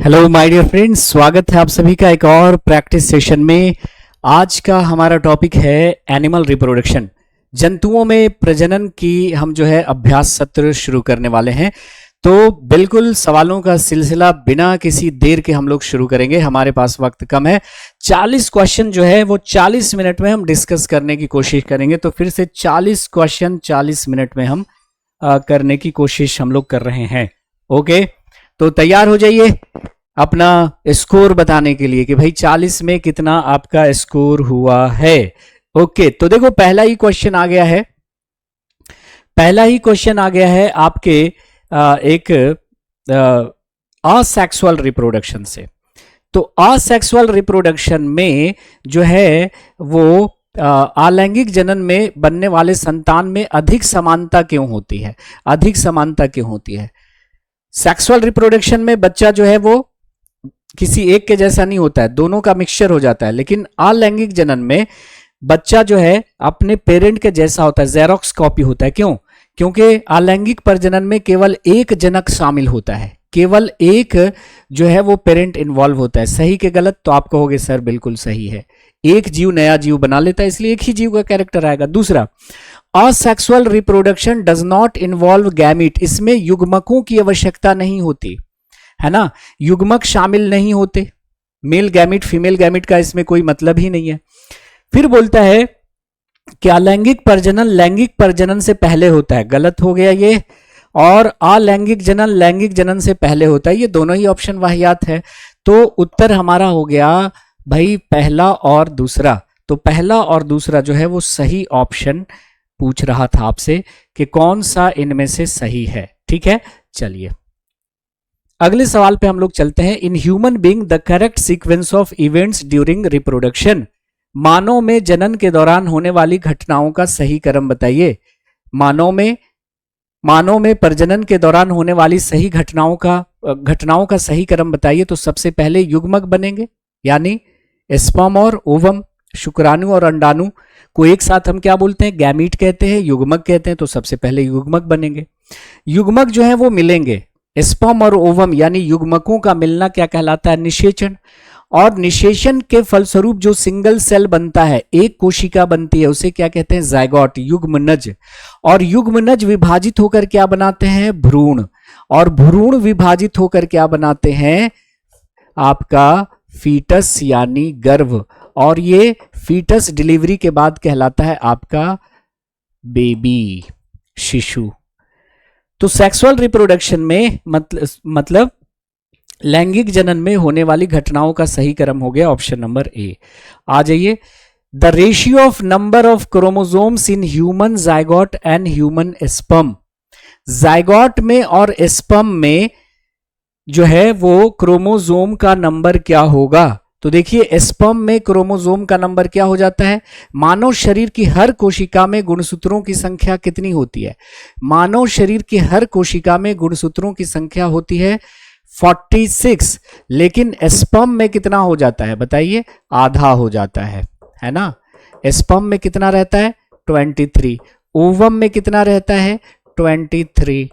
Hello my dear friends, स्वागत है आप सभी का एक और प्रैक्टिस सेशन में। आज का हमारा टॉपिक है एनिमल रिप्रोडक्शन। जंतुओं में प्रजनन की हम जो है अभ्यास सत्र शुरू करने वाले हैं। तो बिल्कुल सवालों का सिलसिला बिना किसी देर के हम लोग शुरू करेंगे। हमारे पास वक्त कम है। 40 क्वेश्चन जो है वो 40 मिनट में हम डिस्कस करने की कोशिश करेंगे। तो फिर से 40 क्वेश्चन 40 मिनट में हम करने की कोशिश हम लोग कर रहे हैं। ओके, तो तैयार हो जाइए अपना स्कोर बताने के लिए कि भाई 40 में कितना आपका स्कोर हुआ है। ओके, तो देखो पहला ही क्वेश्चन आ गया है। आपके एक असेक्सुअल रिप्रोडक्शन से। तो असेक्सुअल रिप्रोडक्शन में जो है वो अलैंगिक जनन में बनने वाले संतान में अधिक समानता क्यों होती है? सेक्सुअल रिप्रोडक्शन में बच्चा जो है वो किसी एक के जैसा नहीं होता है, दोनों का मिक्सचर हो जाता है। लेकिन अलैंगिक जनन में बच्चा जो है अपने पेरेंट के जैसा होता है, जेरोक्स कॉपी होता है। क्यों? क्योंकि अलैंगिक प्रजनन में केवल एक जनक शामिल होता है, केवल एक जो है वो पेरेंट इन्वॉल्व होता है। सही के गलत? तो आप कहोगे सर बिल्कुल सही है, एक जीव नया जीव बना लेता है, इसलिए एक ही जीव का कैरेक्टर आएगा। दूसरा, asexual reproduction does not involve gamete. इसमें युग्मकों की आवश्यकता नहीं होती है ना, युग्मक शामिल नहीं होते। मेल गैमिट फीमेल गैमिट का इसमें कोई मतलब ही नहीं है। फिर बोलता है कि अलैंगिक प्रजनन लैंगिक प्रजनन से पहले होता है। गलत हो गया ये। और अलैंगिक जनन लैंगिक जनन से पहले होता है। ये दोनों ही ऑप्शन वाहियात है। तो उत्तर हमारा हो गया भाई पहला और दूसरा। तो पहला और दूसरा जो है वो सही ऑप्शन पूछ रहा था आपसे कि कौन सा इनमें से सही है। ठीक है, चलिए अगले सवाल पे हम लोग चलते हैं। In human being the correct sequence of events during reproduction. मानव में जनन के दौरान होने वाली घटनाओं का सही क्रम बताइए। मानव में प्रजनन के दौरान होने वाली सही घटनाओं का सही क्रम बताइए। तो सबसे पहले युग्मक बनेंगे, यानी स्पर्म और ओवम, शुक्राणु और अंडाणु को एक साथ हम क्या बोलते हैं? गैमीट कहते हैं, युग्मक कहते हैं। तो सबसे पहले युग्मक बनेंगे। युग्मक जो है वो मिलेंगे। स्पर्म और ओवम यानी युग्मकों का मिलना क्या कहलाता है? निषेचन। और निषेचन के फलस्वरूप जो सिंगल सेल बनता है, एक कोशिका बनती है, उसे क्या कहते हैं? जायगोट, युग्मनज। और युग्मनज विभाजित होकर क्या बनाते हैं? भ्रूण। और भ्रूण विभाजित होकर क्या बनाते हैं? आपका फीटस यानी गर्भ। और ये फीटस डिलीवरी के बाद कहलाता है आपका बेबी, शिशु। तो सेक्सुअल रिप्रोडक्शन में मतलब लैंगिक जनन में होने वाली घटनाओं का सही क्रम हो गया ऑप्शन नंबर ए। आ जाइए, the ratio of number of chromosomes in human zygote and human sperm. Zygote में और स्पर्म में जो है वो क्रोमोसोम का नंबर क्या होगा? तो देखिए, स्पर्म में क्रोमोसोम का नंबर क्या हो जाता है? मानव शरीर की हर कोशिका में गुणसूत्रों की संख्या कितनी होती है? मानव शरीर की हर कोशिका में गुणसूत्रों की संख्या होती है 46। लेकिन स्पर्म में कितना हो जाता है बताइए? आधा हो जाता है ना। स्पर्म में कितना रहता है? 23। ओवम में कितना रहता है? 23।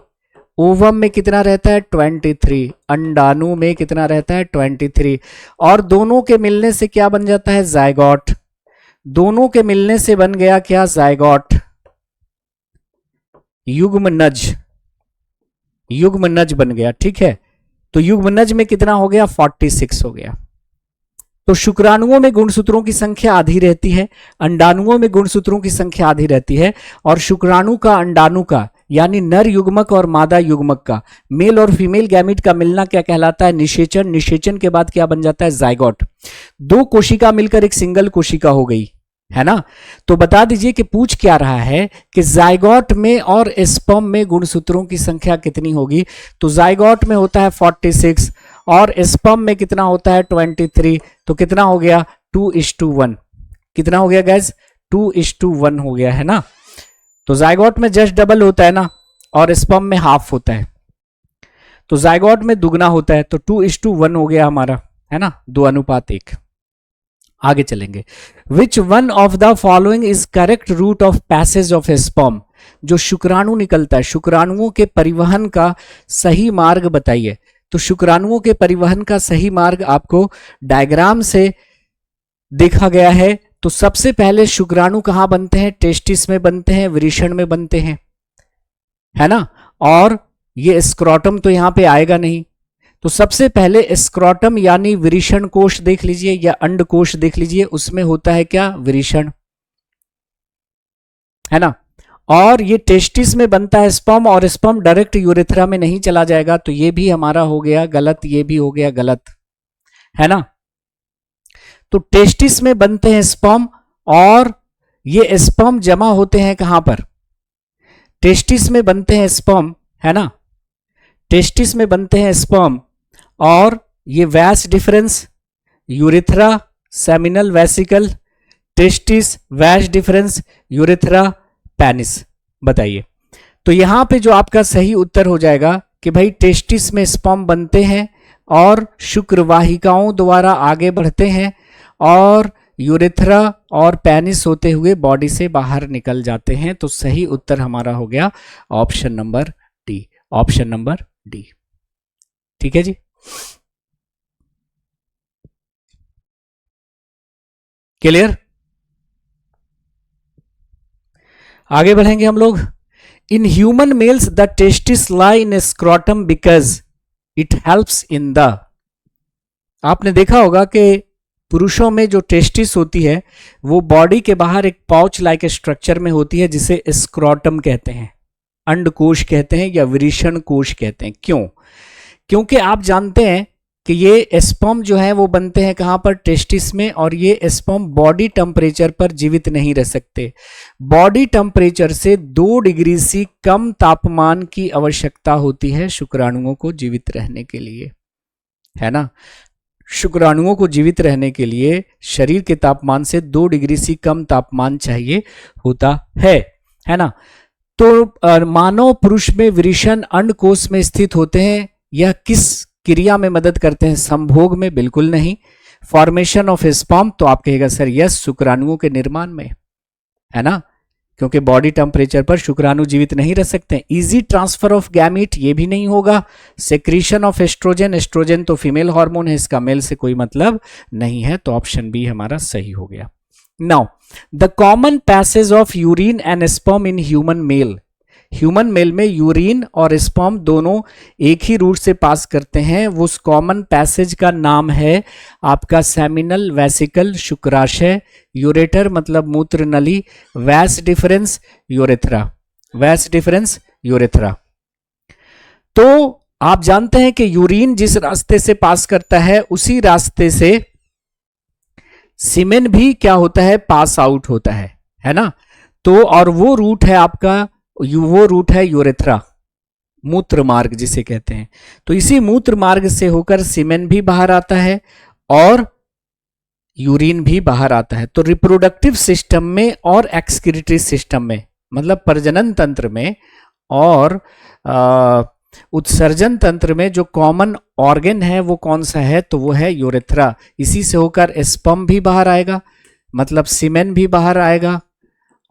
ओवम में कितना रहता है? 23। अंडाणु में कितना रहता है? 23। और दोनों के मिलने से क्या बन जाता है? जायगोट। दोनों के मिलने से बन गया क्या? जायगोट, युग्मनज बन गया। ठीक है, तो युग्मनज में कितना हो गया? 46 हो गया। तो शुक्राणुओं में गुणसूत्रों की संख्या आधी रहती है, अंडाणुओं में गुणसूत्रों की संख्या आधी रहती है। और शुक्राणु का अंडाणु का यानी नर युग्मक और मादा युग्मक का, मेल और फीमेल गैमीट का मिलना क्या कहलाता है? निषेचन। निषेचन के बाद क्या बन जाता है? जायगोट। दो कोशिका मिलकर एक सिंगल कोशिका हो गई, है ना। तो बता दीजिए कि पूछ क्या रहा है कि जायगोट में और स्पर्म में गुणसूत्रों की संख्या कितनी होगी? तो जायगोट में होता है 46 और स्पर्म में कितना होता है? 23। तो कितना हो गया? 2:1। कितना हो गया गैस? 2:1 हो गया, है ना। तो जायगोट में जस्ट डबल होता है ना, और स्पर्म में हाफ होता है। तो जायगोट में दुगना होता है, तो 2:1 हो गया हमारा, है ना, 2:1। आगे चलेंगे। Which one of the following is correct route of passage of a sperm. जो शुक्राणु निकलता है, शुक्राणुओं के परिवहन का सही मार्ग बताइए। तो शुक्राणुओं के परिवहन का सही मार्ग आपको डायग्राम से देखा गया है। तो सबसे पहले शुक्राणु कहां बनते हैं? टेस्टिस में बनते हैं, वृषण में बनते हैं, है ना। और ये स्क्रोटम तो यहां पे आएगा नहीं, तो सबसे पहले स्क्रोटम यानी वृषण कोश देख लीजिए या अंडकोश देख लीजिए, उसमें होता है क्या? वृषण, है ना। और ये टेस्टिस में बनता है स्पर्म, और स्पर्म डायरेक्ट यूरेथ्रा में नहीं चला जाएगा, तो ये भी हमारा हो गया गलत, ये भी हो गया गलत, है ना। तो टेस्टिस में बनते हैं स्पर्म, और ये स्पर्म जमा होते हैं कहां पर? टेस्टिस में बनते हैं स्पर्म, है ना। टेस्टिस में बनते हैं स्पर्म, और ये वैस difference, urethra, seminal vesicle, testis, वैस डिफरेंस, यूरेथ्रा, पेनिस। बताइए, तो यहां पे जो आपका सही उत्तर हो जाएगा कि भाई टेस्टिस में स्पर्म बनते हैं और शुक्रवाहिकाओं द्वारा आगे बढ़ते हैं, और यूरेथ्रा और पेनिस होते हुए बॉडी से बाहर निकल जाते हैं। तो सही उत्तर हमारा हो गया option number D, option number D. ठीक है जी। क्लियर? आगे बढ़ेंगे हम लोग। In human mails the testis lie in scrotum because it helps in the. आपने देखा होगा कि पुरुषों में जो टेस्टिस होती है वो बॉडी के बाहर एक पाउच लाइक स्ट्रक्चर में होती है, जिसे स्क्रोटम कहते हैं, अंडकोश कहते हैं या वृषण कोश कहते हैं। क्यों? क्योंकि आप जानते हैं कि ये स्पर्म जो है वो बनते हैं कहां पर? टेस्टिस में, और ये स्पर्म बॉडी टेम्परेचर पर जीवित नहीं रह सकते। बॉडी टेम्परेचर से 2 डिग्री से कम तापमान की आवश्यकता होती है शुक्राणुओं को जीवित रहने के लिए, है ना। शुक्राणुओं को जीवित रहने के लिए शरीर के तापमान से 2 डिग्री से कम तापमान चाहिए होता है ना। तो मानव पुरुष में वृषण अंडकोश में स्थित होते हैं। यह किस क्रिया में मदद करते हैं? संभोग में? बिल्कुल नहीं। Formation of sperm? तो आप कहेगा सर यस, शुक्राणुओं के निर्माण में, है ना, क्योंकि बॉडी टेम्परेचर पर शुक्राणु जीवित नहीं रह सकते। Easy transfer of gamete? ये भी नहीं होगा। Secretion of oestrogen? एस्ट्रोजन तो फीमेल हार्मोन है, इसका मेल से कोई मतलब नहीं है, तो ऑप्शन बी हमारा सही हो गया। Now the common passage of urine and sperm in human male. Human male में यूरिन और स्पर्म दोनों एक ही रूट से पास करते हैं। वो उस कॉमन पैसेज का नाम है आपका सेमिनल वेसिकल, शुक्राशय, यूरेटर मतलब मूत्र नली, वैस डिफरेंस, यूरेथ्रा, वैस डिफरेंस, यूरेथ्रा। तो आप जानते हैं कि यूरिन जिस रास्ते से पास करता है उसी रास्ते से सीमेन भी क्या होता है? पास आउट होता है ना। तो और वो रूट है आपका, वो रूट है यूरेथ्रा, मूत्र मार्ग जिसे कहते हैं। तो इसी मूत्र मार्ग से होकर सीमेन भी बाहर आता है और यूरिन भी बाहर आता है। तो रिप्रोडक्टिव सिस्टम में और एक्सक्रीटरी सिस्टम में, मतलब प्रजनन तंत्र में और उत्सर्जन तंत्र में जो कॉमन ऑर्गन है वो कौन सा है? तो वो है यूरेथ्रा। इसी से होकर स्पर्म भी बाहर आएगा, मतलब सीमेन भी बाहर आएगा,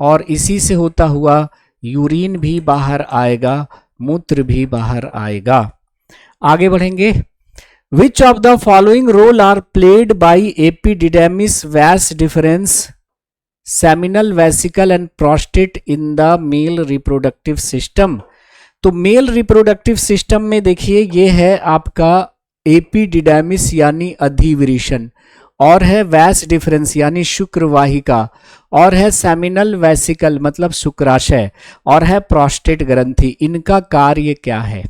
और इसी से होता हुआ यूरिन भी बाहर आएगा, मूत्र भी बाहर आएगा। आगे बढ़ेंगे। Which of the following role are played by epididymis, vas deferens, seminal vesicle and prostate in the male reproductive system? तो मेल रिप्रोडक्टिव सिस्टम में देखिए ये है आपका एपिडिडेमिस यानी अधिवृषण, और है वैस डिफरेंस यानी शुक्रवाहिका, और है सेमिनल वेसिकल मतलब शुक्राशय, और है प्रोस्टेट ग्रंथि। इनका कार्य क्या है?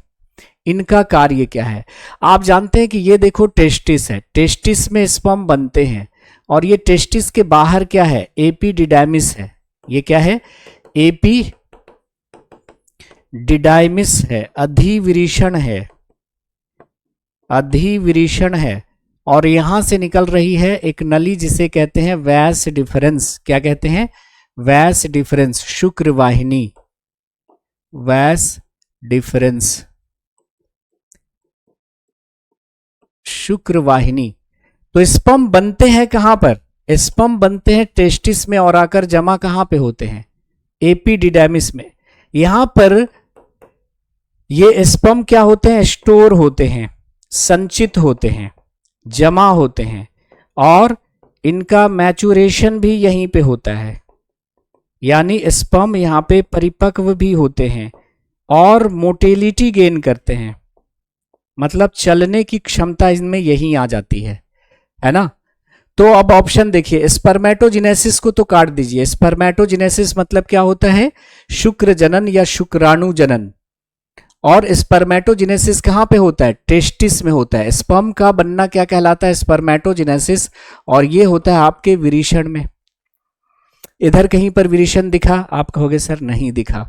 इनका कार्य क्या है? आप जानते हैं कि ये देखो टेस्टिस है, टेस्टिस में स्पर्म बनते हैं, और ये टेस्टिस के बाहर क्या है? एपिडिडाइमिस है। ये क्या है? एपिडिडाइमिस है, अधिवृषण है, अधिवृषण है, और यहां से निकल रही है एक नली जिसे कहते हैं वैस डिफरेंस। क्या कहते हैं? वैस डिफरेंस, शुक्रवाहिनी, वैस डिफरेंस, शुक्रवाहिनी। तो स्पर्म बनते हैं कहां पर? स्पर्म बनते हैं टेस्टिस में और आकर जमा कहां पे होते हैं? एपिडिडाइमिस में। यहां पर ये स्पर्म क्या होते हैं? स्टोर होते हैं, संचित होते हैं, जमा होते हैं, और इनका मैचुरेशन भी यहीं पे होता है, यानी स्पर्म यहाँ पे परिपक्व भी होते हैं और मोटिलिटी गेन करते हैं, मतलब चलने की क्षमता इनमें यहीं आ जाती है ना। तो अब ऑप्शन देखिए, स्पर्मेटोजेनेसिस को तो काट दीजिए। स्पर्मेटोजेनेसिस मतलब क्या होता है? शुक्र जनन या शुक्राणु जनन। और स्पर्मेटोजेनेसिस कहां पे होता है? टेस्टिस में होता है। स्पर्म का बनना क्या कहलाता है? स्पर्मेटोजेनेसिस। और ये होता है आपके विरीषण में। इधर कहीं पर विरीषण दिखा? आप कहोगे सर नहीं दिखा।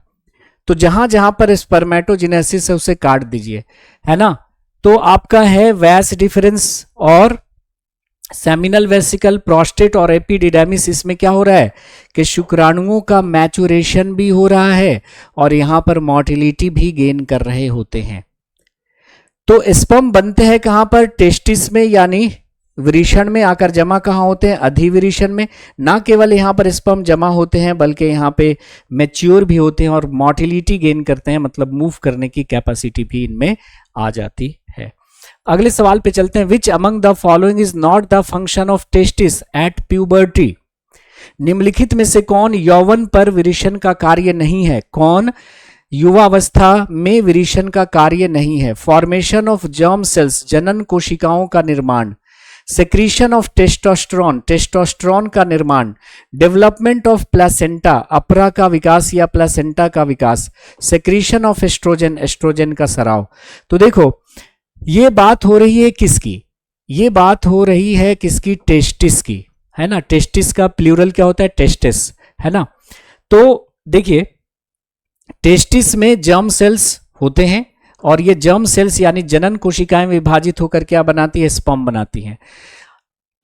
तो जहां जहां पर स्पर्मेटोजेनेसिस है उसे काट दीजिए, है ना। तो आपका है वैस डिफरेंस और सेमिनल वेसिकल, प्रोस्टेट और एपिडिडामिस। इसमें क्या हो रहा है कि शुक्राणुओं का मैचुरेशन भी हो रहा है और यहां पर मोटिलिटी भी गेन कर रहे होते हैं। तो स्पर्म बनते हैं कहां पर? टेस्टिस में, यानी विरीषण में आकर जमा कहां होते हैं? अधिविरीषण में। ना केवल यहां पर स्पर्म जमा होते हैं बल्कि यहां पे मैच्योर भी होते हैं और मोटिलिटी गेन करते हैं, मतलब मूव करने की कैपेसिटी भी इनमें आ जाती है। अगले सवाल पे चलते हैं। Which among the following is not the function of testis at puberty? निम्नलिखित में से कौन यौवन पर विरीषण का कार्य नहीं है? कौन युवावस्था में विरीषण का कार्य नहीं है? फॉर्मेशन ऑफ जर्म सेल्स, जनन कोशिकाओं का निर्माण, सेक्रीशन ऑफ टेस्टोस्टेरोन, टेस्टोस्टेरोन का निर्माण, डेवलपमेंट ऑफ प्लेसेंटा, अपरा का विकास या प्लेसेंटा का विकास, सेक्रीशन ऑफ एस्ट्रोजन, एस्ट्रोजन का स्राव। तो देखो ये बात हो रही है किसकी? ये बात हो रही है किसकी? टेस्टिस की, है ना। टेस्टिस का प्लूरल क्या होता है? टेस्टिस, है ना। तो देखिए टेस्टिस में जर्म सेल्स होते हैं और ये जर्म सेल्स यानी जनन कोशिकाएं विभाजित होकर क्या बनाती है? स्पर्म बनाती हैं।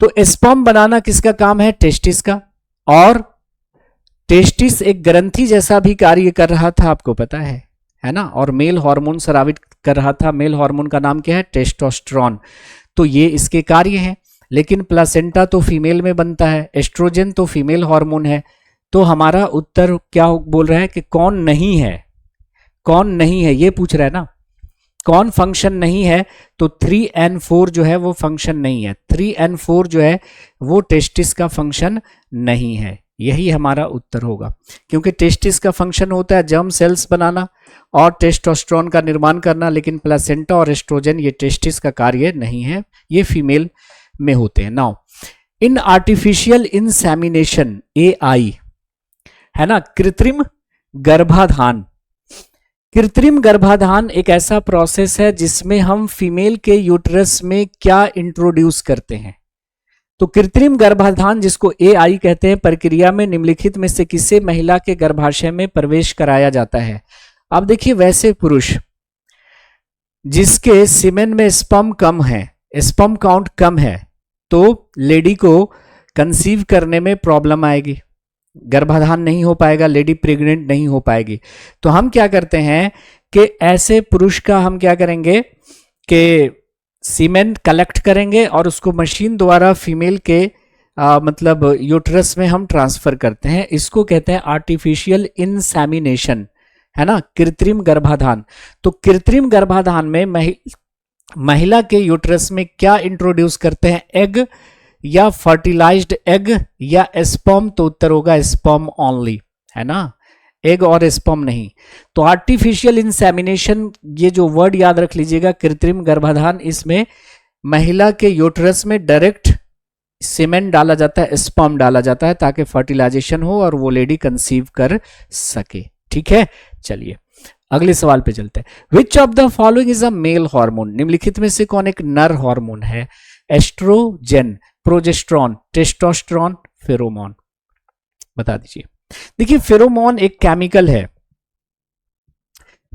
तो स्पर्म बनाना किसका काम है? टेस्टिस का। और टेस्टिस एक ग्रंथि जैसा भी कार्य कर रहा था, आपको पता है ना। और मेल हार्मोन स्रावित कर रहा था। मेल हार्मोन का नाम क्या है? टेस्टोस्टेरोन। तो ये इसके कार्य हैं। लेकिन प्लासेंटा तो फीमेल में बनता है, एस्ट्रोजन तो फीमेल हार्मोन है। तो हमारा उत्तर क्या बोल रहा है कि कौन नहीं है? कौन नहीं है ये पूछ रहा है ना। कौन फंक्शन नहीं है? तो 3N4 जो है वो फंक्शन नहीं है। 3N4 जो है वो टेस्टिस का फंक्शन नहीं है। यही हमारा उत्तर होगा, क्योंकि टेस्टिस का फंक्शन होता है जर्म सेल्स बनाना और टेस्टोस्टेरोन का निर्माण करना, लेकिन प्लेसेंटा और एस्ट्रोजन ये टेस्टिस का कार्य नहीं है, ये फीमेल में होते हैं। Now in artificial insemination, AI, है ना, कृत्रिम गर्भाधान। कृत्रिम गर्भाधान एक ऐसा प्रोसेस है जिसमें हम फीमेल के यूट्रस में क्या इंट्रोड्यूस करते हैं। तो कृत्रिम गर्भाधान जिसको AI कहते हैं, प्रक्रिया में निम्नलिखित में से किसे महिला के गर्भाशय में प्रवेश कराया जाता है? अब देखिए वैसे पुरुष जिसके सीमेन में स्पर्म कम है, स्पर्म काउंट कम है, तो लेडी को कंसीव करने में प्रॉब्लम आएगी, गर्भाधान नहीं हो पाएगा, लेडी प्रेग्नेंट नहीं हो पाएगी। तो हम क्या करते हैं कि ऐसे पुरुष का हम क्या करेंगे कि सीमेन कलेक्ट करेंगे और उसको मशीन द्वारा फीमेल के मतलब यूट्रस में हम ट्रांसफर करते हैं। इसको कहते हैं आर्टिफिशियल इंसेमिनेशन, है ना, कृत्रिम गर्भाधान। तो कृत्रिम गर्भाधान में महिला के यूट्रस में क्या इंट्रोड्यूस करते हैं? एग या फर्टिलाइज्ड एग या स्पर्म? तो उत्तर होगा स्पर्म ओनली, है ना, एग और स्पर्म नहीं। तो आर्टिफिशियल इंसेमिनेशन, ये जो वर्ड याद रख लीजिएगा, कृत्रिम गर्भाधान, इसमें महिला के यूट्रस में डायरेक्ट सीमेन डाला जाता है, स्पर्म डाला जाता है, ताकि फर्टिलाइजेशन हो और वो लेडी कंसीव कर सके। ठीक है, चलिए अगले सवाल पे चलते हैं। Which of the following is a male hormone? निम्नलिखित में से कौन एक नर हार्मोन है? Oestrogen, progesterone, testosterone, pheromone? बता दीजिए। देखिए फेरोमोन एक केमिकल है।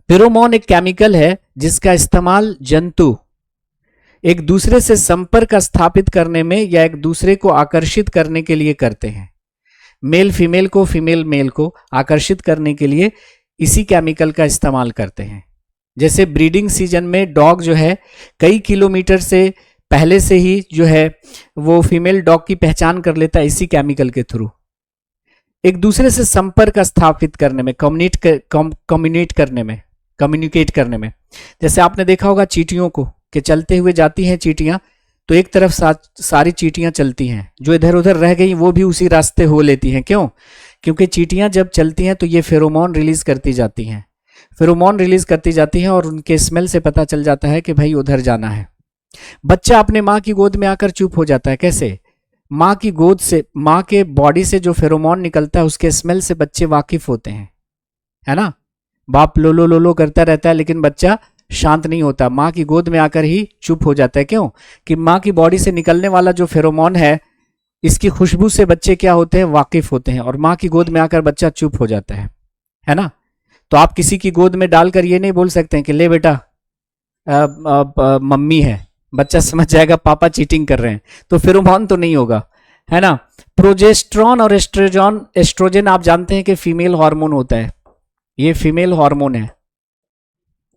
फेरोमोन एक केमिकल है जिसका इस्तेमाल जंतु एक दूसरे से संपर्क स्थापित करने में या एक दूसरे को आकर्षित करने के लिए करते हैं। मेल फीमेल को, फीमेल मेल को आकर्षित करने के लिए इसी केमिकल का इस्तेमाल करते हैं। जैसे ब्रीडिंग सीजन में डॉग जो है कई किलोमीटर से पहले से ही जो है वो फीमेल डॉग की पहचान कर लेता है इसी केमिकल के थ्रू। एक दूसरे से संपर्क स्थापित करने में, कम्युनिकेट करने में, जैसे आपने देखा होगा चींटियों को, कि चलते हुए जाती हैं चींटियां, तो एक तरफ सारी चींटियां चलती हैं, जो इधर उधर रह गई वो भी उसी रास्ते हो लेती हैं। क्यों? क्योंकि चींटियां जब चलती हैं तो ये फेरोमोन रिलीज करती जाती हैं, फेरोमोन रिलीज करती जाती हैं और उनके स्मेल से पता चल जाता है कि भाई उधर जाना है। बच्चा अपने माँ की गोद में आकर चुप हो जाता है। कैसे? माँ की गोद से, माँ के बॉडी से जो फेरोमोन निकलता है उसके स्मेल से बच्चे वाकिफ होते हैं, है ना। बाप लो लो लो लो करता रहता है लेकिन बच्चा शांत नहीं होता, माँ की गोद में आकर ही चुप हो जाता है। क्यों? कि माँ की बॉडी से निकलने वाला जो फेरोमोन है, इसकी खुशबू से बच्चे क्या होते हैं? वाकिफ होते हैं, और माँ की गोद में आकर बच्चा चुप हो जाता है ना। तो आप किसी की गोद में डालकर ये नहीं बोल सकते हैं कि ले बेटा मम्मी है, बच्चा समझ जाएगा पापा चीटिंग कर रहे हैं, तो फेरोमोन तो नहीं होगा, है ना। प्रोजेस्टेरॉन और एस्ट्रोजन आप जानते हैं कि फीमेल हार्मोन होता है, ये फीमेल हार्मोन है,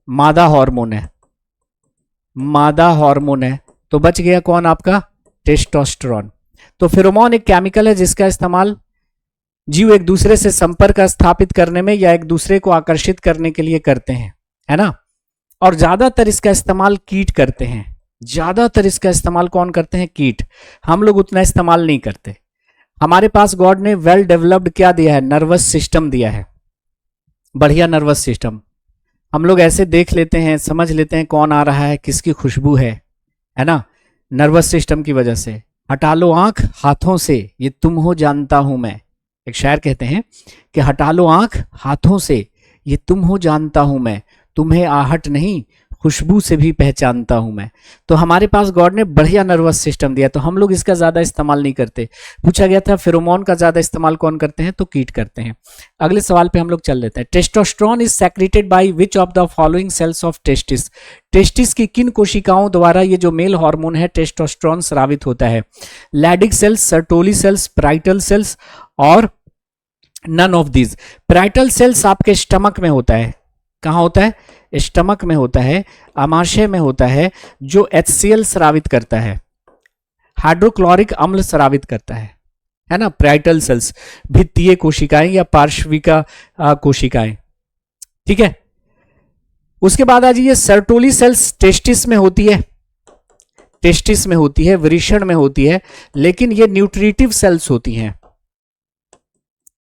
मादा हार्मोन है, मादा हार्मोन है। तो बच गया कौन? आपका टेस्टोस्टेरोन। तो फेरोमोन एक केमिकल है जिसका इस्तेमाल जीव एक दूसरे से संपर्क स्थापित करने में या एक दूसरे को आकर्षित करने के लिए करते हैं, है ना। और ज्यादातर इसका इस्तेमाल कीट करते हैं, ज्यादातर इसका इस्तेमाल कौन करते हैं? कीट। हम लोग उतना इस्तेमाल नहीं करते। हमारे पास गॉड ने वेल डेवलप्ड क्या दिया है? नर्वस सिस्टम दिया है, बढ़िया नर्वस सिस्टम। हम लोग ऐसे देख लेते हैं, समझ लेते हैं कौन आ रहा है, किसकी खुशबू है ना, नर्वस सिस्टम की वजह से। हटा लो आंख हाथों से, ये तुम हो जानता हूं मैं। एक शायर कहते हैं कि हटा लो आंख हाथों से, ये तुम हो जानता हूं मैं, तुम्हें आहट नहीं खुशबू से भी पहचानता हूं मैं। तो हमारे पास गॉड ने बढ़िया नर्वस सिस्टम दिया, तो हम लोग इसका ज्यादा इस्तेमाल नहीं करते। पूछा गया था फेरोमोन का ज्यादा इस्तेमाल कौन करते हैं? तो कीट करते हैं। अगले सवाल पे हम लोग चल लेते हैं। Testosterone is secreted by which of the following sales of testis? Testis की किन कोशिकाओं द्वारा ये जो मेल हार्मोन है टेस्टोस्टेरोन स्रावित होता है? Leydig cells, Sertoli cells, parietal cells और none of these. Parietal cells आपके स्टमक में होता है। कहां होता है? स्टमक में होता है, आमाशय में होता है, जो HCl स्रावित करता है, हाइड्रोक्लोरिक अम्ल स्रावित करता है ना। पैराइटल सेल्स भित्तीय कोशिकाएं या पार्श्विका कोशिकाएं, ठीक है। उसके बाद आ जाइए, सर्टोली सेल्स टेस्टिस में होती है, टेस्टिस में होती है, वृषण में होती है, लेकिन ये न्यूट्रिटिव सेल्स होती हैं,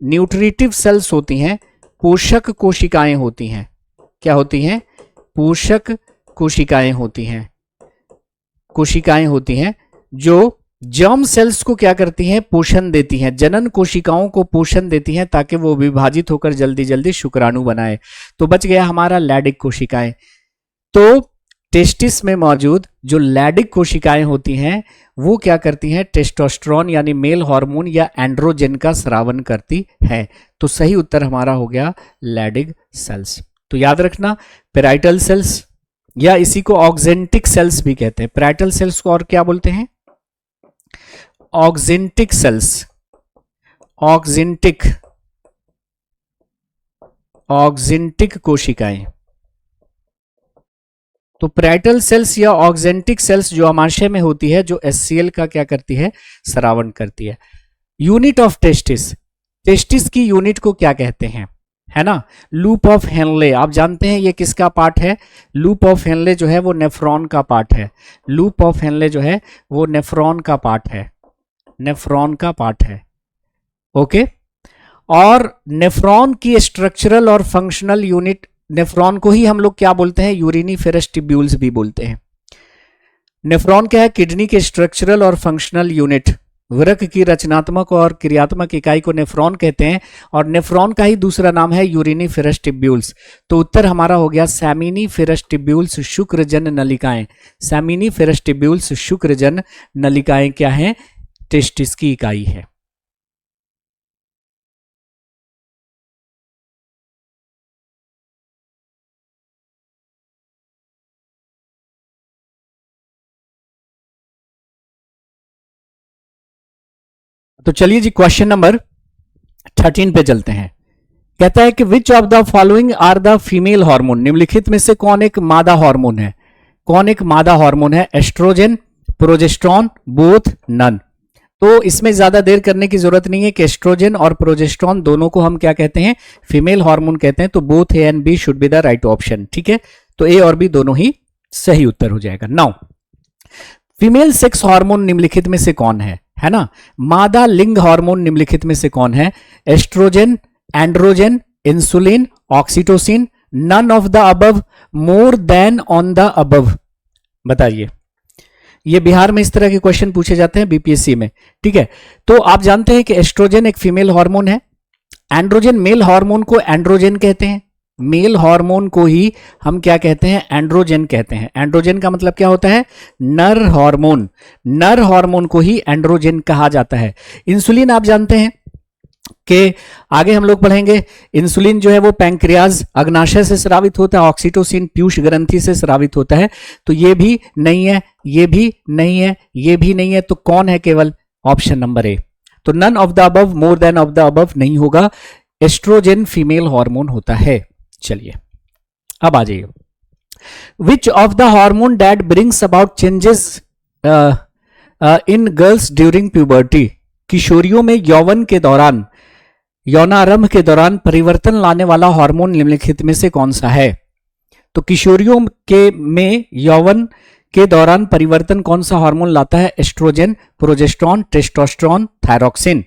न्यूट्रिटिव सेल्स होती हैं, पोषक कोशिकाएं होती हैं। क्या होती हैं? पोषक कोशिकाएं होती हैं, कोशिकाएं होती हैं जो जर्म सेल्स को क्या करती हैं? पोषण देती हैं, जनन कोशिकाओं को पोषण देती हैं ताकि वो विभाजित होकर जल्दी जल्दी शुक्राणु बनाए। तो बच गया हमारा लैडिक कोशिकाएं। तो टेस्टिस में मौजूद जो लैडिक कोशिकाएं होती हैं वो क्या करती हैं? टेस्टोस्टेरोन यानी मेल हार्मोन या एंड्रोजन का स्रावन करती है। तो सही उत्तर हमारा हो गया लैडिक सेल्स। तो याद रखना, पैराइटल सेल्स या इसी को ऑक्जेंटिक सेल्स भी कहते हैं। पैराइटल सेल्स को और क्या बोलते हैं? ऑक्जेंटिक सेल्स, ऑक्जेंटिक, ऑक्जेंटिक कोशिकाएं। तो पैराइटल सेल्स या ऑक्जेंटिक सेल्स जो आमाशय में होती है, जो HCl का क्या करती है? स्रावन करती है। यूनिट ऑफ टेस्टिस, टेस्टिस की यूनिट को क्या कहते हैं? है ना, लूप ऑफ हेनले। आप जानते हैं ये किसका पार्ट है? लूप ऑफ हेनले जो है वो नेफ्रॉन का पार्ट है। लूप ऑफ हेनले जो है वो नेफ्रॉन का पार्ट है, नेफ्रॉन का पार्ट है। ओके। और नेफ्रॉन की स्ट्रक्चरल और फंक्शनल यूनिट, नेफ्रॉन को ही हम लोग क्या बोलते हैं? यूरिनीफेरस ट्यूब्यूल्स भी बोलते हैं। नेफ्रॉन क्या है? किडनी के स्ट्रक्चरल और फंक्शनल यूनिट, वृक्क की रचनात्मक और क्रियात्मक इकाई को नेफ्रॉन कहते हैं, और नेफ्रॉन का ही दूसरा नाम है यूरिनीफेरस ट्यूब्यूल्स। तो उत्तर हमारा हो गया सेमिनीफेरस ट्यूब्यूल्स, शुक्रजन नलिकाएं। सेमिनीफेरस ट्यूब्यूल्स, शुक्रजन नलिकाएं क्या है? टेस्टिस की इकाई है। तो चलिए जी क्वेश्चन नंबर 13 पे चलते हैं। कहता है कि which of the following are the female hormone? निम्नलिखित में से कौन एक मादा हार्मोन है? कौन एक मादा हार्मोन है? Oestrogen, progesterone, both, none. तो इसमें ज्यादा देर करने की जरूरत नहीं है कि एस्ट्रोजन और प्रोजेस्टेरॉन दोनों को हम क्या कहते हैं? फीमेल हार्मोन कहते हैं। तो both A and B should be the right option. ठीक है, तो ए और बी दोनों ही सही उत्तर हो जाएगा। नाउ फीमेल सेक्स हार्मोन निम्नलिखित में से कौन है ना? मादा लिंग हार्मोन निम्नलिखित में से कौन है? Oestrogen, androgen, insulin, oxytocin, none of the above, more than on the above. बताइए, ये बिहार में इस तरह के क्वेश्चन पूछे जाते हैं बीपीएससी में, ठीक है। तो आप जानते हैं कि एस्ट्रोजन एक फीमेल हार्मोन है, एंड्रोजन मेल हार्मोन को एंड्रोजन कहते हैं, मेल हार्मोन को ही हम क्या कहते हैं? एंड्रोजन कहते हैं। एंड्रोजन का मतलब क्या होता है? नर हार्मोन, नर हार्मोन को ही एंड्रोजन कहा जाता है। इंसुलिन आप जानते हैं कि आगे हम लोग पढ़ेंगे, इंसुलिन जो है वो पैंक्रियाज अग्नाशय से स्रावित होता है, ऑक्सीटोसिन पीयूष ग्रंथि से स्रावित होता है। तो ये भी नहीं है, ये भी नहीं है, ये भी नहीं है, तो कौन है? केवल ऑप्शन नंबर ए। तो none of the above, more than of the above नहीं होगा, एस्ट्रोजन फीमेल हार्मोन होता है। चलिए अब आ जाइए, विच of the hormone that brings about changes in girls during puberty, किशोरियों में यौवन के दौरान, यौनारंभ के दौरान परिवर्तन लाने वाला हार्मोन निम्नलिखित में से कौन सा है? तो किशोरियों के में यौवन के दौरान परिवर्तन कौन सा हार्मोन लाता है? Oestrogen, progesterone, testosterone, thyroxine.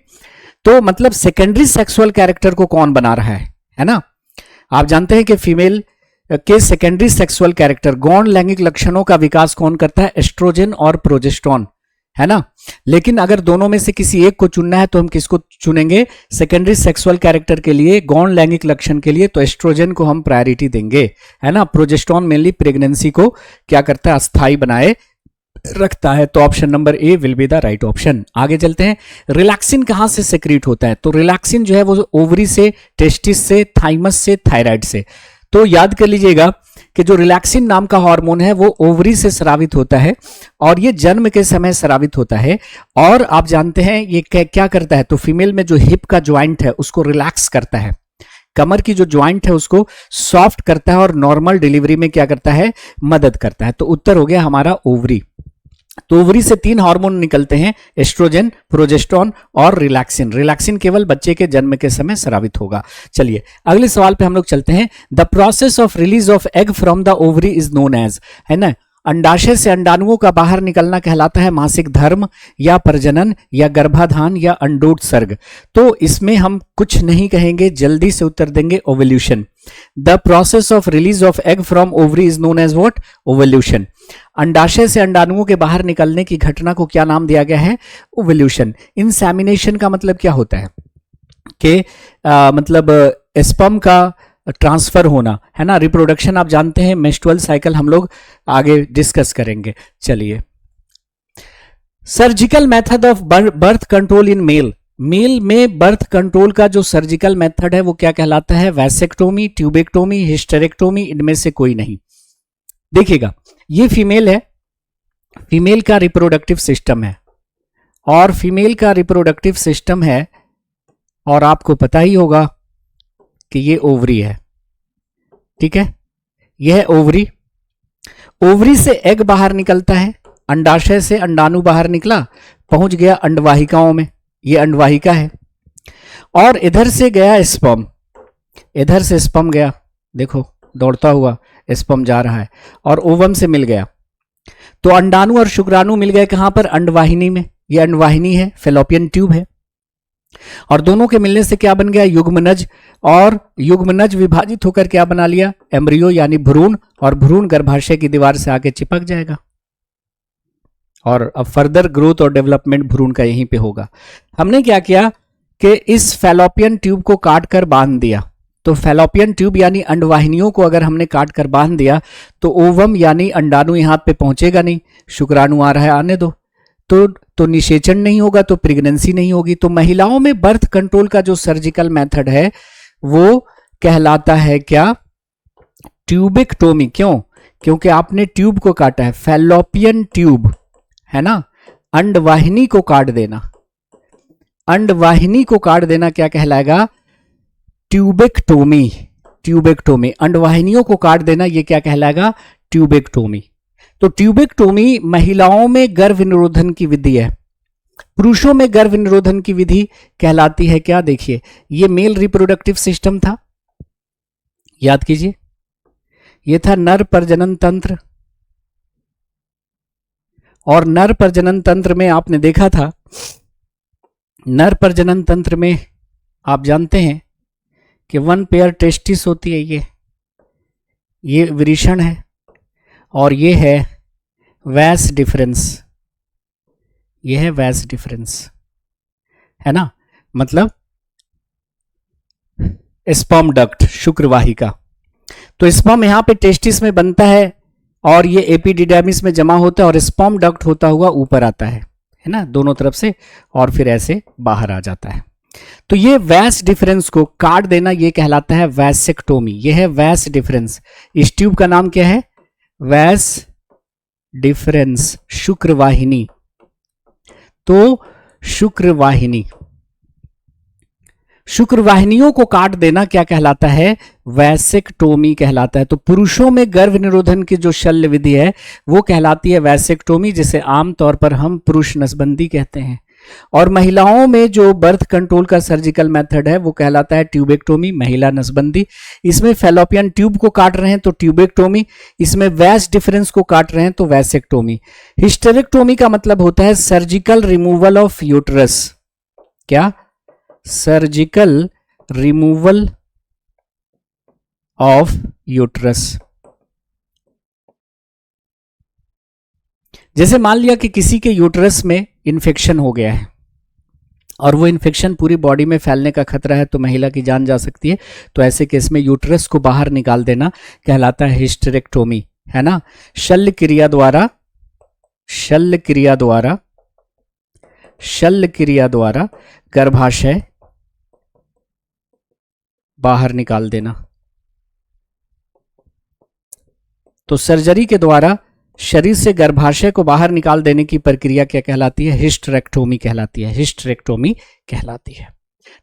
तो मतलब सेकेंडरी सेक्सुअल कैरेक्टर को कौन बना रहा है ना? आप जानते हैं कि फीमेल के सेकेंडरी सेक्सुअल कैरेक्टर, गौण लैंगिक लक्षणों का विकास कौन करता है? एस्ट्रोजन और प्रोजेस्टेरॉन, है ना। लेकिन अगर दोनों में से किसी एक को चुनना है तो हम किसको चुनेंगे? सेकेंडरी सेक्सुअल कैरेक्टर के लिए, गौण लैंगिक लक्षण के लिए तो एस्ट्रोजन को हम प्रायोरिटी देंगे, है ना। प्रोजेस्टेरॉन मेनली प्रेगनेंसी को क्या करता है? अस्थायी बनाए रखता है। तो option number A will be the right option. आगे चलते हैं, रिलैक्सिन कहां से सेक्रीट होता है? तो रिलैक्सिन जो है वो ओवरी से, टेस्टिस से, थाइमस से, थायराइड से। तो याद कर लीजिएगा कि जो रिलैक्सिन नाम का हार्मोन है वो ओवरी से स्रावित होता है और ये जन्म के समय स्रावित होता है। और आप जानते हैं ये क्या करता है? तो फीमेल में जो हिप का ज्वाइंट है उसको रिलैक्स करता है, कमर की जो ज्वाइंट है उसको सॉफ्ट करता है और नॉर्मल डिलीवरी में क्या करता है? मदद करता है। तो उत्तर हो गया हमारा ओवरी। तो ओवरी से 3 हार्मोन निकलते हैं, एस्ट्रोजन, प्रोजेस्टेरॉन और रिलैक्सिन। रिलैक्सिन केवल बच्चे के जन्म के समय स्रावित होगा। चलिए अगले सवाल पे हम लोग चलते हैं। The process of release of egg from the ovary is known as, है ना। अंडाशय से अंडाणुओं का बाहर निकलना कहलाता है मासिक धर्म या प्रजनन या गर्भाधान या अंडोत्सर्ग। तो इसमें हम कुछ नहीं कहेंगे, जल्दी से उत्तर देंगे ovulation. The process of release of egg from ovary is known as what? Ovulation. अंडाशय से अंडाणुओं के बाहर निकलने की घटना को क्या नाम दिया गया है? ओवल्यूशन। इंसेमिनेशन का मतलब क्या होता है? कि मतलब स्पर्म का ट्रांसफर होना, है ना। रिप्रोडक्शन आप जानते हैं, मेंस्ट्रुअल साइकिल हम लोग आगे डिस्कस करेंगे। चलिए, surgical method of birth control in male, male में बर्थ कंट्रोल का जो सर्जिकल मेथड है वो क्या कहलाता है? वैसेक्टोमी, ट्यूबेक्टोमी, हिस्टेरेक्टोमी, इनमें से कोई नहीं। देखिएगा, ये फीमेल है, फीमेल का रिप्रोडक्टिव सिस्टम है और फीमेल का रिप्रोडक्टिव सिस्टम है और आपको पता ही होगा कि ये ओवरी है, ठीक है। यह ओवरी, ओवरी से एग बाहर निकलता है, अंडाशय से अंडाणु बाहर निकला, पहुंच गया अंडवाहिकाओं में, ये अंडवाहिका है। और इधर से गया स्पर्म, इधर से स्पर्म गया, देखो दौड़ता हुआ स्पर्म जा रहा है और ओवम से मिल गया। तो अंडाणु और शुक्राणु मिल गए कहां पर? अंडवाहिनी में। ये अंडवाहिनी है, फेलोपियन ट्यूब है। और दोनों के मिलने से क्या बन गया? युग्मनज। और युग्मनज विभाजित होकर क्या बना लिया? एम्ब्रियो यानी भ्रूण। और भ्रूण गर्भाशय की दीवार से आके चिपक जाएगा और अब फर्दर ग्रोथ और डेवलपमेंट भ्रूण का यहीं पे होगा। हमने क्या किया कि इस फेलोपियन ट्यूब को काट कर बांध दिया। तो फेलोपियन ट्यूब यानी अंडवाहिनियों को अगर हमने काट कर बांध दिया तो ओवम यानी अंडाणु यहां पे पहुंचेगा नहीं, शुक्राणु आ रहा है आने दो, तो निषेचन नहीं होगा, तो प्रेगनेंसी नहीं होगी। तो महिलाओं में बर्थ कंट्रोल का जो सर्जिकल मेथड है वो कहलाता है क्या? ट्यूबेक्टोमी। क्यों? क्योंकि आपने ट्यूब को काटा है, फेलोपियन ट्यूब, है ना। अंडवाहिनी को काट देना, अंडवाहिनी को काट देना क्या कहलाएगा? ट्यूबेक्टोमी। ट्यूबेक्टोमी, अंडवाहिनियों को काट देना, ये क्या कहलाएगा? ट्यूबेक्टोमी। तो ट्यूबेक्टोमी महिलाओं में गर्भ निरोधन की विधि है, पुरुषों में गर्भ निरोधन की विधि कहलाती है क्या? देखिए, ये मेल रिप्रोडक्टिव सिस्टम था, याद कीजिए, ये था नर प्रजनन तंत्र, और नर प्रजनन तंत्र में आपने देखा था, नर प्रजनन तंत्र में आप जानते हैं कि 1 पेयर टेस्टिस होती है, ये वृषण है और ये है वैस डिफरेंस, ये है वैस डिफरेंस, है ना, मतलब स्पर्म डक्ट, शुक्रवाहिका। तो स्पर्म यहां पे टेस्टिस में बनता है और ये एपिडिडामिस में जमा होता है और स्पर्म डक्ट होता हुआ ऊपर आता है ना, दोनों तरफ से, और फिर ऐसे बाहर आ जाता है। तो ये वैस डिफरेंस को काट देना ये कहलाता है वैसेक्टोमी। ये है वैस डिफरेंस। इस ट्यूब का नाम क्या है? वैस डिफरेंस, शुक्रवाहिनी। तो शुक्रवाहिनी, शुक्रवाहिनियों को काट देना क्या कहलाता है? वैसेक्टोमी कहलाता है। तो पुरुषों में गर्भ निरोधन की जो शल्य विधि है वो कहलाती है वैसेक्टोमी, जिसे आमतौर पर हम पुरुष नसबंदी कहते हैं। और महिलाओं में जो बर्थ कंट्रोल का सर्जिकल मेथड है वो कहलाता है ट्यूबेक्टोमी, महिला नसबंदी। इसमें फैलोपियन ट्यूब को काट रहे हैं तो ट्यूबेक्टोमी, इसमें वैस डिफरेंस को काट रहे हैं तो वैसेक्टोमी। हिस्टेरेक्टोमी का मतलब होता है सर्जिकल रिमूवल ऑफ यूट्रस। क्या? Surgical removal of uterus. जैसे मान लिया कि किसी के यूट्रस में इन्फेक्शन हो गया है और वो इन्फेक्शन पूरी बॉडी में फैलने का खतरा है तो महिला की जान जा सकती है, तो ऐसे केस में यूट्रस को बाहर निकाल देना कहलाता है हिस्टेरेक्टोमी, है ना। शल्य क्रिया द्वारा गर्भाशय बाहर निकाल देना। तो सर्जरी के द्वारा शरीर से गर्भाशय को बाहर निकाल देने की प्रक्रिया क्या कहलाती है? हिस्टेरेक्टोमी कहलाती है, हिस्टेरेक्टोमी कहलाती है।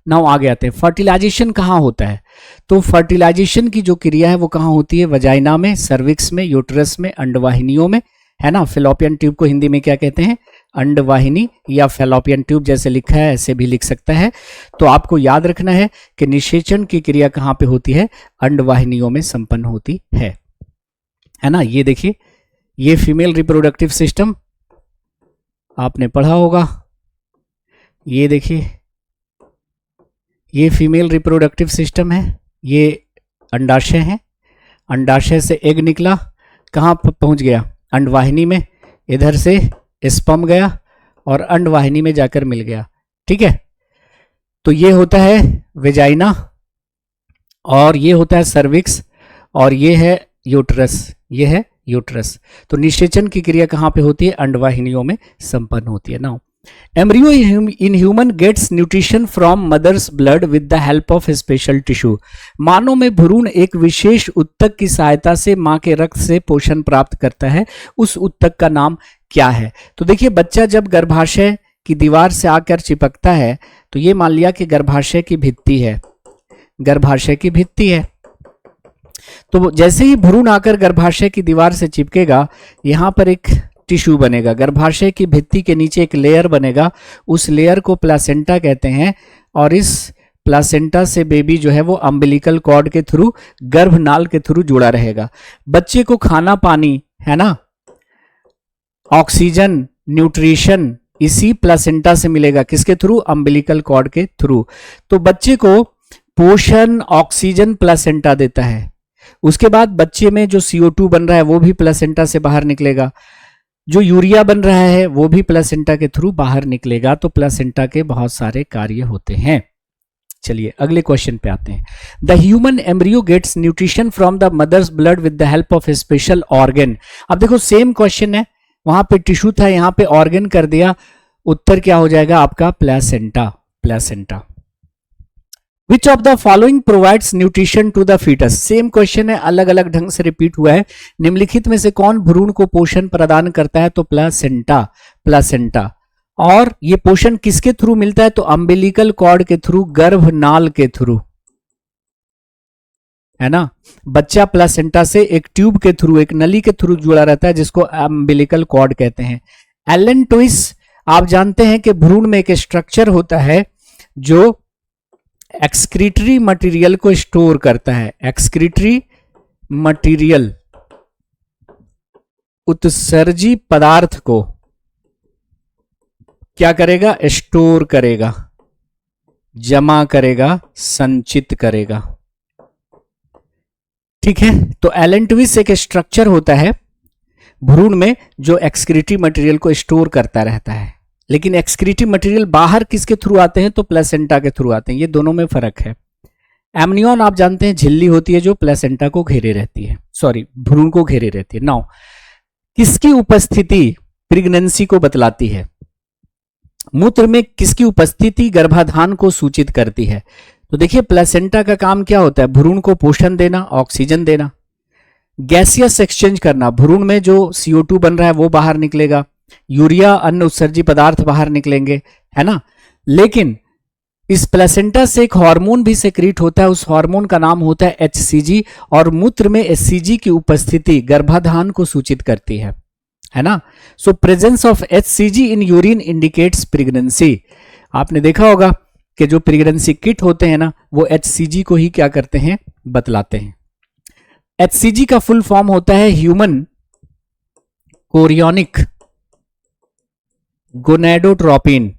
नाउ आगे आते हैं, फर्टिलाइजेशन कहाँ होता है? तो फर्टिलाइजेशन की जो क्रिया है वो कहाँ होती है? वजाइना में, सर्विक्स में, यूट्रस में, अंडवाहिनियों में, है ना। फेलोपियन ट्यूब को हिंदी में क्या कहते हैं? अंडवाहिनी, या फेलोपियन ट्यूब जैसे लिखा है ऐसे भी लिख सकता है। तो आपको याद रखना है कि निषेचन की क्रिया कहाँ पे होती है? अंडवाहिनियों में संपन्न होती है ना। ये देखिए, ये फीमेल रिप्रोडक्टिव सिस्टम आपने पढ़ा होगा। ये देखिए, ये फीमेल रिप्रोडक्टिव सिस्टम है, ये अंडाशय है, अंडाशय से एग निकला, कहाँ पहुंच गया? अंडवाहिनी में, इधर से स्पर्म गया और अंडवाहिनी में जाकर मिल गया, ठीक है। तो ये होता है वेजाइना और ये होता है सर्विक्स और ये है यूट्रस, ये है यूट्रस। तो निषेचन की क्रिया कहाँ पे होती है? अंडवाहिनियों में संपन्न होती है। Now embryo in human gets nutrition from mother's blood with the help of special tissue. मानव में भ्रूण एक विशेष उत्तक की सहायता से मां के रक्त से पोषण प्राप्त करता है। उस उत्तक का नाम क्या है? तो देखिए, बच्चा जब गर्भाशय की दीवार से आकर चिपकता है तो ये मान लिया कि गर्भाशय की भित्ति है, गर्भाशय की भित्ति है। तो जैसे ही भ्रूण आकर गर्भाशय की दीवार से चिपकेगा, यहां पर एक टिश्यू बनेगा, गर्भाशय की भित्ति के नीचे एक लेयर बनेगा, उस लेयर को प्लासेंटा कहते हैं। और इस प्लासेंटा से बेबी जो है वो अम्बिलिकल कॉर्ड के थ्रू, गर्भनाल के थ्रू जुड़ा रहेगा। बच्चे को खाना पानी, है ना, ऑक्सीजन, न्यूट्रिशन इसी प्लासेंटा से मिलेगा। किसके थ्रू? अम्बिलिकल कॉर्ड के थ्रू। तो बच्चे को पोषण, ऑक्सीजन प्लासेंटा देता है। उसके बाद बच्चे में जो CO2 बन रहा है वो भी प्लासेंटा से बाहर निकलेगा, जो यूरिया बन रहा है वो भी प्लासेंटा के थ्रू बाहर निकलेगा। तो प्लासेंटा के बहुत सारे कार्य होते हैं। चलिए अगले क्वेश्चन पे आते हैं। The human embryo gets nutrition from the mother's blood with the help of a special organ. अब देखो, सेम क्वेश्चन है, वहां पे टिश्यू था, यहाँ पे ऑर्गन कर दिया। उत्तर क्या हो जाएगा आपका? Placenta, placenta. Which of the following provides nutrition to the fetus? Same question है, अलग अलग ढंग से रिपीट हुआ है। निम्नलिखित में से कौन भ्रूण को पोषण प्रदान करता है? तो प्लासेंटा, प्लासेंटा। और ये पोषण किसके थ्रू मिलता है? तो अम्बिलिकल कॉर्ड के थ्रू, गर्भनाल के थ्रू, है ना। बच्चा प्लासेंटा से एक ट्यूब के थ्रू, एक नली के थ्रू जुड़ा रहता है जिसको अम्बिलिकल कॉर्ड कहते हैं। एलेंटोइस, आप जानते हैं कि भ्रूण में एक स्ट्रक्चर होता है जो एक्सक्रीटरी मटेरियल को स्टोर करता है। एक्सक्रीटरी मटेरियल, उत्सर्जी पदार्थ को क्या करेगा? स्टोर करेगा, जमा करेगा, संचित करेगा। ठीक है, तो एलेंटविस एक स्ट्रक्चर होता है भ्रूण में जो एक्सक्रीटरी मटेरियल को स्टोर करता रहता है। लेकिन एक्सक्रीटरी मटेरियल बाहर किसके थ्रू आते हैं? तो प्लेसेंटा के थ्रू आते हैं। ये दोनों में फर्क है। एमनियन आप जानते हैं झिल्ली होती है जो प्लेसेंटा को घेरे रहती है, सॉरी भ्रूण को घेरे रहती है। नाउ किसकी उपस्थिति प्रेगनेंसी को बतलाती है? मूत्र में किसकी उपस्थिति गर्भाधान को सूचित करती है? तो देखिए प्लेसेंटा का काम क्या होता है? भ्रूण को पोषण देना, ऑक्सीजन देना, गैसियस एक्सचेंज करना। भ्रूण में जो CO2 बन रहा है वो बाहर निकलेगा, यूरिया अन्य उत्सर्जी पदार्थ बाहर निकलेंगे, है ना। लेकिन इस प्लेसेंटा से एक हार्मोन भी सेक्रीट होता है, उस हार्मोन का नाम होता है HCG, और मूत्र में HCG की उपस्थिति गर्भाधान को सूचित करती है ना। So presence of HCG in urine indicates pregnancy. आपने देखा होगा कि जो प्रेगनेंसी किट होते हैं ना वो HCG को ही क्या करते हैं? बतलाते हैं। HCG का फुल फॉर्म होता है human chorionic gonadotropin.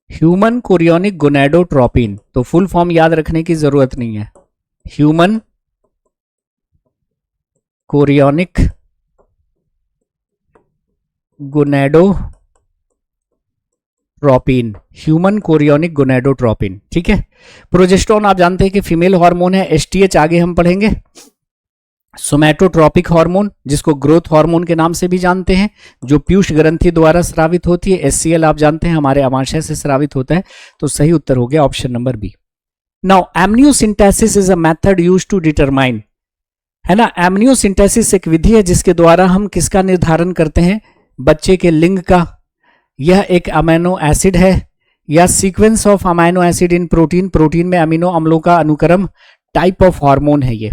Human chorionic gonadotropin, तो फुल फॉर्म याद रखने की जरूरत नहीं है। Human chorionic gonadotropin, human chorionic gonadotropin. ठीक है। प्रोजेस्टेरोन आप जानते हैं कि फीमेल हार्मोन है, STH आगे हम पढ़ेंगे। सोमैटोट्रोपिक हार्मोन जिसको ग्रोथ हार्मोन के नाम से भी जानते हैं, जो पीयूष ग्रंथि द्वारा स्रावित होती है। HCl आप जानते हैं हमारे अमाशय से स्रावित होता है। तो सही उत्तर हो गया option number B. Now amniocentesis is a method used to determine, है ना। एमनियोसिंथेसिस एक विधि है जिसके द्वारा हम किसका निर्धारण करते हैं? बच्चे के लिंग का। यह एक अमीनो एसिड है या sequence of amino acid in protein, protein में अमीनो अम्लों का अनुक्रम, टाइप ऑफ हार्मोन है ये,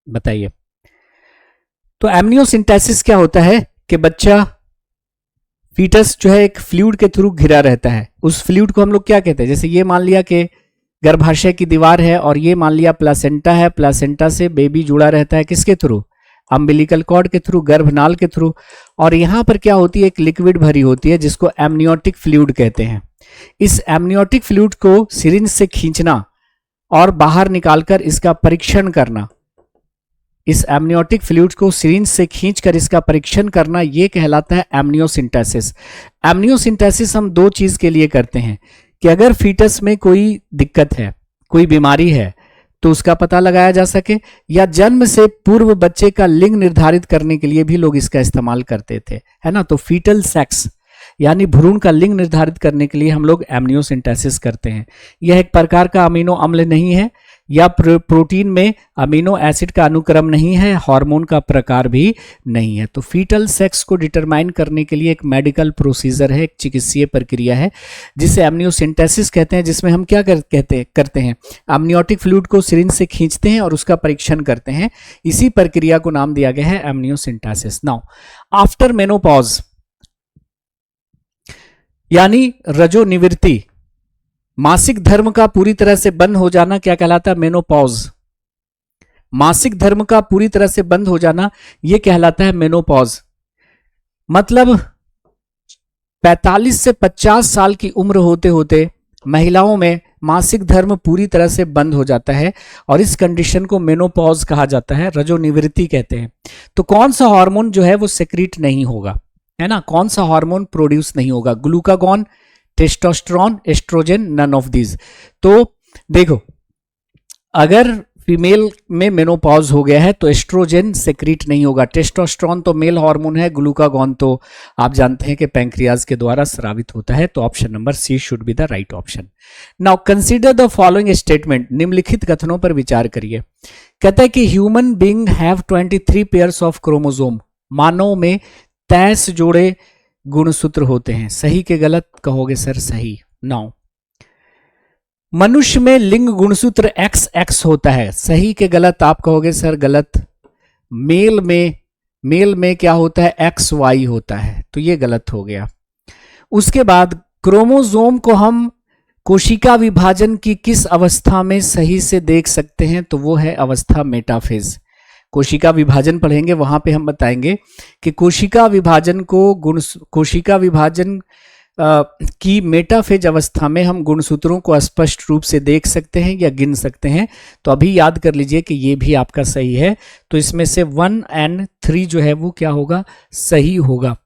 बताइए। तो एमनियोसिंथेसिस क्या होता है कि बच्चा फीटस जो है एक फ्लूइड के थ्रू घिरा रहता है। उस फ्लूइड को हम लोग क्या कहते हैं? जैसे ये मान लिया कि गर्भाशय की दीवार है और ये मान लिया प्लासेंटा है, प्लासेंटा से बेबी जुड़ा रहता है किसके थ्रू? अम्बिलिकल कॉर्ड के थ्रू, गर्भनाल के थ्रू। और यहां पर क्या होती है? एक लिक्विड भरी होती है जिसको एमनियोटिक फ्लूइड कहते हैं। इस एमनियोटिक फ्लूइड को सिरिंज से खींचना और बाहर निकालकर इसका परीक्षण करना, इस एमनियोटिक फ्लूइड को सिरिंज से खींचकर इसका परीक्षण करना, यह कहलाता है एमनियोसिंथेसिस। एमनियोसिंथेसिस हम दो चीज के लिए करते हैं कि अगर फीटस में कोई दिक्कत है, कोई बीमारी है, तो उसका पता लगाया जा सके, या जन्म से पूर्व बच्चे का लिंग निर्धारित करने के लिए भी लोग इसका इस्तेमाल करते थे, है ना। तो फीटल सेक्स यानी भ्रूण का लिंग निर्धारित करने के लिए हम लोग एमनियोसिंथेसिस करते हैं। यह एक प्रकार का अमीनो अम्ल नहीं है या प्रोटीन में अमीनो एसिड का अनुक्रम नहीं है, हार्मोन का प्रकार भी नहीं है। तो फीटल सेक्स को डिटरमाइन करने के लिए एक मेडिकल प्रोसीजर है, एक चिकित्सीय प्रक्रिया है जिसे एमनियोसिंथेसिस कहते हैं, जिसमें हम क्या करते हैं? अमनियोटिक फ्लूइड को सिरिंज से खींचते हैं और उसका परीक्षण करते हैं। इसी प्रक्रिया को नाम दिया गया है एमनियोसिंथेसिस। नाउ आफ्टर मेनोपॉज यानी रजोनिवृत्ति, मासिक धर्म का पूरी तरह से बंद हो जाना क्या कहलाता है? मेनोपॉज। मासिक धर्म का पूरी तरह से बंद हो जाना यह कहलाता है मेनोपॉज। मतलब 45 से 50 साल की उम्र होते होते महिलाओं में मासिक धर्म पूरी तरह से बंद हो जाता है और इस कंडीशन को मेनोपॉज कहा जाता है, रजोनिवृत्ति कहते हैं। तो कौन सा हार्मोन जो है वो सेक्रीट नहीं होगा, है ना, कौन सा हार्मोन प्रोड्यूस नहीं होगा? Glucagon, testosterone, oestrogen, none of these. तो देखो अगर फीमेल में मेनोपॉज हो गया है तो एस्ट्रोजन सेक्रीट नहीं होगा। टेस्टोस्टेरोन तो मेल हार्मोन है, ग्लूकागॉन तो आप जानते हैं कि पैंक्रियाज के द्वारा स्रावित होता है। तो option number C should be the right option. Now consider the following statement, निम्नलिखित कथनों पर विचार करिए। कहता है कि human being have 23 pairs of chromosome, मानव में 23 जोड़े गुणसूत्र होते हैं। सही के गलत कहोगे सर? सही। नाउ मनुष्य में लिंग गुणसूत्र XX होता है। सही के गलत आप कहोगे सर? गलत। मेल में क्या होता है? XY होता है, तो ये गलत हो गया। उसके बाद क्रोमोसोम को हम कोशिका विभाजन की किस अवस्था में सही से देख सकते हैं? तो वो है अवस्था मेटाफेज। कोशिका विभाजन पढ़ेंगे, वहां पे हम बताएंगे कि कोशिका विभाजन की मेटाफेज अवस्था में हम गुणसूत्रों को स्पष्ट रूप से देख सकते हैं या गिन सकते हैं। तो अभी याद कर लीजिए कि ये भी आपका सही है। तो इसमें से 1 और 3 जो है वो क्या होगा, सही होगा।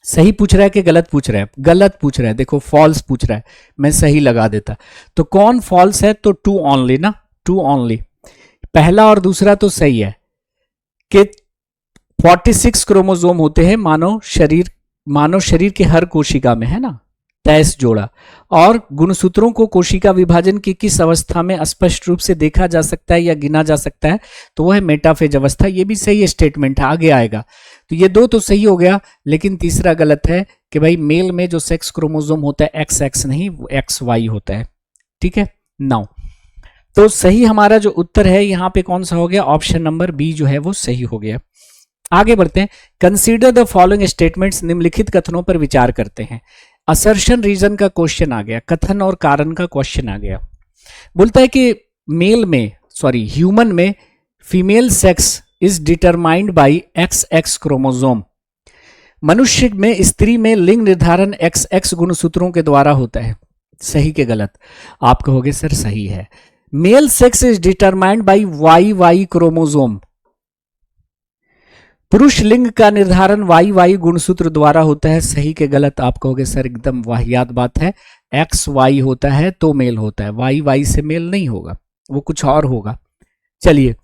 सही पूछ रहा है कि गलत पूछ रहा है? गलत पूछ रहा है, देखो फॉल्स पूछ रहा है, मैं सही लगा देता। तो कौन फॉल्स है? तो 2 ओनली ना, 2 ओनली। पहला और दूसरा तो सही है कि 46 क्रोमोसोम होते हैं मानव शरीर के हर कोशिका में, है ना, 23 जोड़ा। और गुणसूत्रों को कोशिका विभाजन की किस अवस्था में स्पष्ट रूप से देखा जा सकता है या गिना जा सकता है? तो वो है मेटाफेज अवस्था। ये भी सही स्टेटमेंट है, आगे आएगा। तो ये 2 तो सही हो गया, लेकिन तीसरा गलत है कि भाई मेल में जो सेक्स क्रोमोसोम होता है XX नहीं, वो XY होता है। ठीक है, नाउ तो सही हमारा जो उत्तर है यहाँ पे कौन सा हो गया? ऑप्शन नंबर बी जो है वो सही हो गया। आगे बढ़ते हैं। कंसीडर द फॉलोइंग स्टेटमेंट्स, निम्नलिखित कथनों पर विचार करते हैं। असर्शन रीजन का क्वेश्चन आ गया, कथन और कारण का क्वेश्चन आ गया। बोलता है कि ह्यूमन में female sex is determined by XX chromosome. मनुष्य में, स्त्री में लिंग निर्धारण XX गुणसूत्रों के द्वारा होता है। सही के गलत? आप कहोगे सर सही है। Male sex is determined by YY chromosome. पुरुष लिंग का निर्धारण YY गुणसूत्र द्वारा होता है। सही के गलत? आप कहोगे सर एकदम वाहियात बात है, XY होता है तो मेल होता है, YY से मेल नहीं होगा, वो कुछ और होगा। चलिए,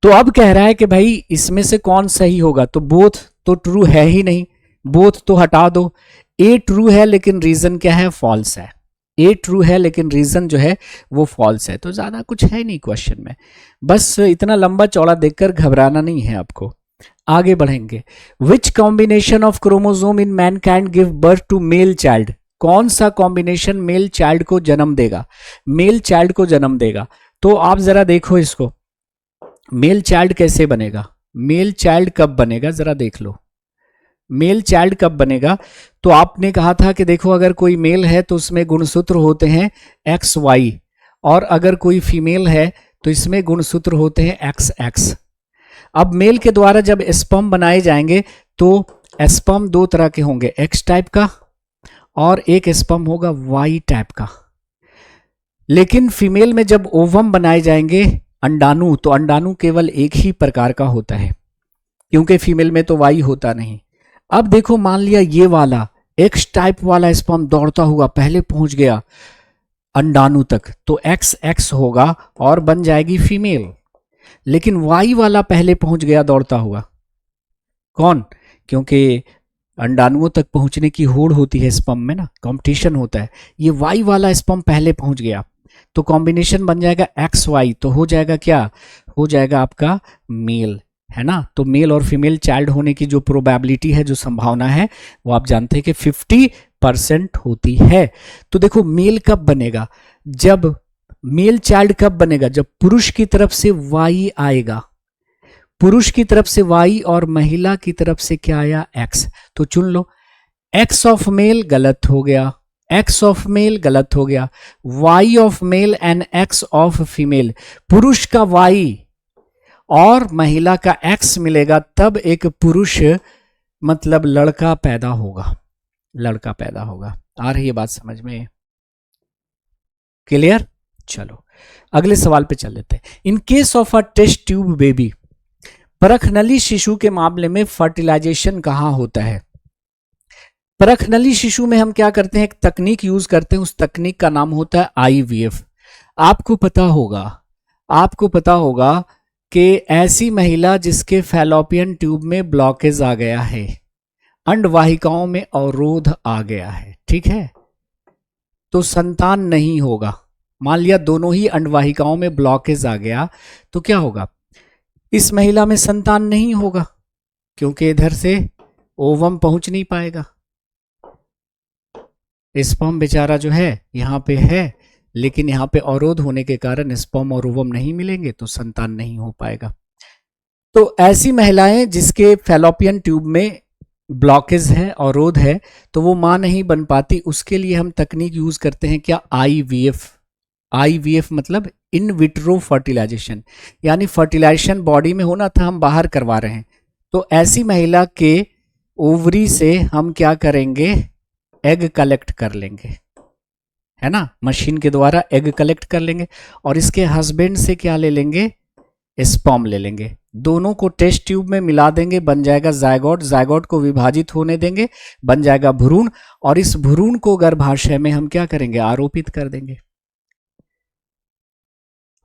तो अब कह रहा है कि भाई इसमें से कौन सही होगा? तो बोथ तो ट्रू है ही नहीं, बोथ तो हटा दो। ए ट्रू है लेकिन रीजन क्या है? फॉल्स है। ए ट्रू है लेकिन रीजन जो है वो फॉल्स है। तो ज्यादा कुछ है नहीं क्वेश्चन में, बस इतना लंबा चौड़ा देखकर घबराना नहीं है आपको। आगे बढ़ेंगे। Which combination of chromosome in mankind give birth to male child? कौन सा कॉम्बिनेशन मेल चाइल्ड को जन्म देगा? मेल चाइल्ड को जन्म देगा। तो आप जरा देखो इसको, मेल चाइल्ड कैसे बनेगा? मेल चाइल्ड कब बनेगा जरा देख लो। मेल चाइल्ड कब बनेगा? तो आपने कहा था कि देखो अगर कोई मेल है तो उसमें गुणसूत्र होते हैं XY, और अगर कोई फीमेल है तो इसमें गुणसूत्र होते हैं XX। अब मेल के द्वारा जब स्पर्म बनाए जाएंगे तो स्पर्म 2 तरह के होंगे, X टाइप का और एक स्पर्म होगा Y टाइप का। लेकिन फीमेल में जब ओवम बनाए जाएंगे, अंडाणु, तो अंडाणु केवल एक ही प्रकार का होता है, क्योंकि फीमेल में तो Y होता नहीं। अब देखो, मान लिया ये वाला X टाइप वाला स्पर्म दौड़ता हुआ पहले पहुंच गया अंडाणु तक, तो XX होगा और बन जाएगी फीमेल। लेकिन Y वाला पहले पहुंच गया दौड़ता हुआ, कौन? क्योंकि अंडाणुओं तक पहुंचने की होड़ होती है स्पर्म में ना, कंपटीशन होता है। ये Y वाला स्पर्म पहले पहुंच गया तो कॉम्बिनेशन बन जाएगा XY, तो हो जाएगा क्या? हो जाएगा आपका मेल, है ना। तो मेल और फीमेल चाइल्ड होने की जो प्रोबेबिलिटी है, जो संभावना है, वो आप जानते हैं कि 50% होती है। तो देखो मेल कब बनेगा? जब मेल चाइल्ड कब बनेगा? जब पुरुष की तरफ से Y आएगा, पुरुष की तरफ से Y और महिला की तरफ से क्या आया? X। तो चुन लो, X ऑफ मेल गलत हो गया, X ऑफ मेल गलत हो गया, Y of male and X of female. पुरुष का Y और महिला का X मिलेगा, तब एक पुरुष मतलब लड़का पैदा होगा, लड़का पैदा होगा। आ रही है बात समझ में? क्लियर? चलो अगले सवाल पे चल लेते हैं। In case of a test tube baby, परखनली शिशु के मामले में फर्टिलाइजेशन कहां होता है? परखनली शिशु में हम क्या करते हैं? एक तकनीक यूज करते हैं, उस तकनीक का नाम होता है IVF। आपको पता होगा कि ऐसी महिला जिसके फैलोपियन ट्यूब में ब्लॉकेज आ गया है, अंडवाहिकाओं में अवरोध आ गया है, ठीक है, तो संतान नहीं होगा। मान लिया दोनों ही अंडवाहिकाओं में ब्लॉकेज आ गया, तो क्या होगा? इस महिला में संतान नहीं होगा, क्योंकि इधर से ओवम पहुंच नहीं पाएगा। स्पर्म बेचारा जो है यहां पे है, लेकिन यहां पे अवरोध होने के कारण स्पर्म और ओवम नहीं मिलेंगे, तो संतान नहीं हो पाएगा। तो ऐसी महिलाएं जिसके फैलोपियन ट्यूब में ब्लॉकेज है, अवरोध है, तो वो मां नहीं बन पाती। उसके लिए हम तकनीक यूज करते हैं क्या? IVF। IVF मतलब इन विट्रो फर्टिलाइजेशन, यानी फर्टिलाइजेशन बॉडी में होना था, हम बाहर करवा रहे हैं। तो ऐसी महिला के ओवरी से हम क्या करेंगे, एग कलेक्ट कर लेंगे, है ना, मशीन के द्वारा एग कलेक्ट कर लेंगे और इसके हस्बैंड से क्या ले लेंगे, स्पर्म ले लेंगे, दोनों को टेस्ट ट्यूब में मिला देंगे, बन जाएगा जायगोट, जायगोट को विभाजित होने देंगे, बन जाएगा भ्रूण, और इस भ्रूण को गर्भाशय में हम क्या करेंगे, आरोपित कर देंगे,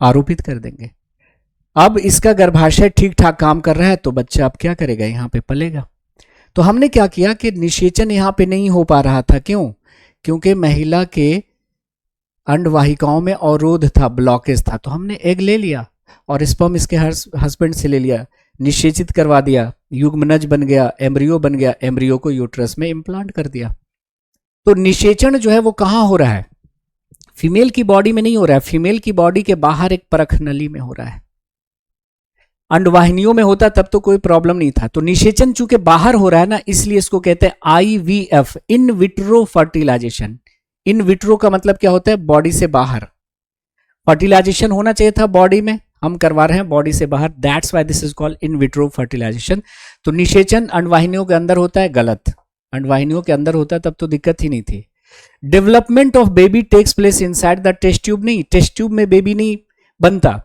आरोपित कर देंगे। अब इसका गर्भाशय ठीक ठाक काम कर रहा है तो बच्चा अब क्या करेगा, यहां पे पलेगा। तो हमने क्या किया कि निषेचन यहां पे नहीं हो पा रहा था, क्यों, क्योंकि महिला के अंडवाहिकाओं में अवरोध था, ब्लॉकेज था, तो हमने एग ले लिया और स्पर्म इसके हस्बैंड से ले लिया, निषेचित करवा दिया, युग्मनज बन गया, एम्ब्रियो बन गया, एम्ब्रियो को यूट्रस में इम्प्लांट कर दिया। तो निषेचन जो है वो कहां हो रहा है, फीमेल की बॉडी में नहीं हो रहा है, फीमेल की बॉडी के बाहर एक परख नली में हो रहा है। अंडवाहिनियों में होता तब तो कोई प्रॉब्लम नहीं था, तो निषेचन चूंकि बाहर हो रहा है ना, इसलिए इसको कहते हैं IVF, in vitro fertilisation. In vitro का मतलब क्या होता है, बॉडी से बाहर। फर्टिलाइजेशन होना चाहिए था बॉडी में, हम करवा रहे हैं बॉडी से बाहर, that's why this is called in vitro fertilisation. तो निषेचन अंडवाहिनियों के अंदर होता है, गलत, अंडवाहिनियों के अंदर होता तब तो दिक्कत ही नहीं थी। Development of baby takes place inside the test tube, नहीं, टेस्ट ट्यूब में बेबी नहीं बनता,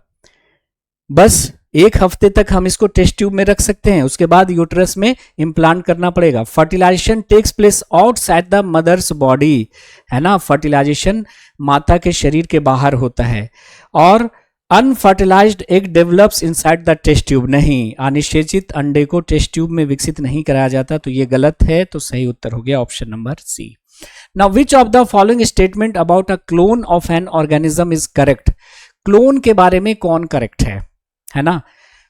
बस एक हफ्ते तक हम इसको टेस्ट ट्यूब में रख सकते हैं, उसके बाद यूट्रस में इम्प्लांट करना पड़ेगा। Fertilisation takes place outside the mother's body, है ना, फर्टिलाइजेशन माता के शरीर के बाहर होता है। और unfertilised egg develops inside the test tube, नहीं, अनिषेचित अंडे को टेस्ट ट्यूब में विकसित नहीं कराया जाता, तो ये गलत है, तो सही उत्तर हो गया option number C. Now which of the following statement about a clone of an organism is correct, clone के बारे में कौन करेक्ट है ना,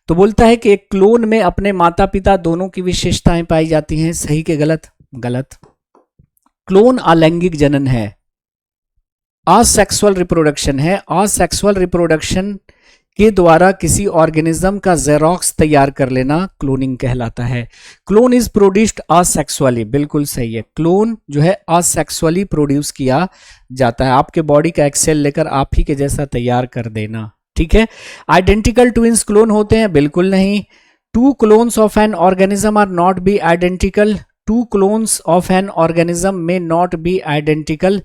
तो बोलता है कि एक क्लोन में अपने माता पिता दोनों की विशेषताएं पाई जाती हैं, सही के गलत, गलत। क्लोन अलैंगिक जनन है, असेक्सुअल रिप्रोडक्शन है, असेक्सुअल रिप्रोडक्शन के द्वारा किसी ऑर्गेनिज्म का जेरोक्स तैयार कर लेना क्लोनिंग कहलाता है। क्लोन इज प्रोड्यूस्ड असेक्सुअली, बिल्कुल सही है, क्लोन जो है असेक्सुअली प्रोड्यूस किया जाता है, आपके बॉडी का एक सेल लेकर आप ही के जैसा तैयार कर देना, ठीक है। आइडेंटिकल ट्विंस क्लोन होते हैं, बिल्कुल नहीं। Two clones of an organism are not be identical, two clones of an organism may not be identical,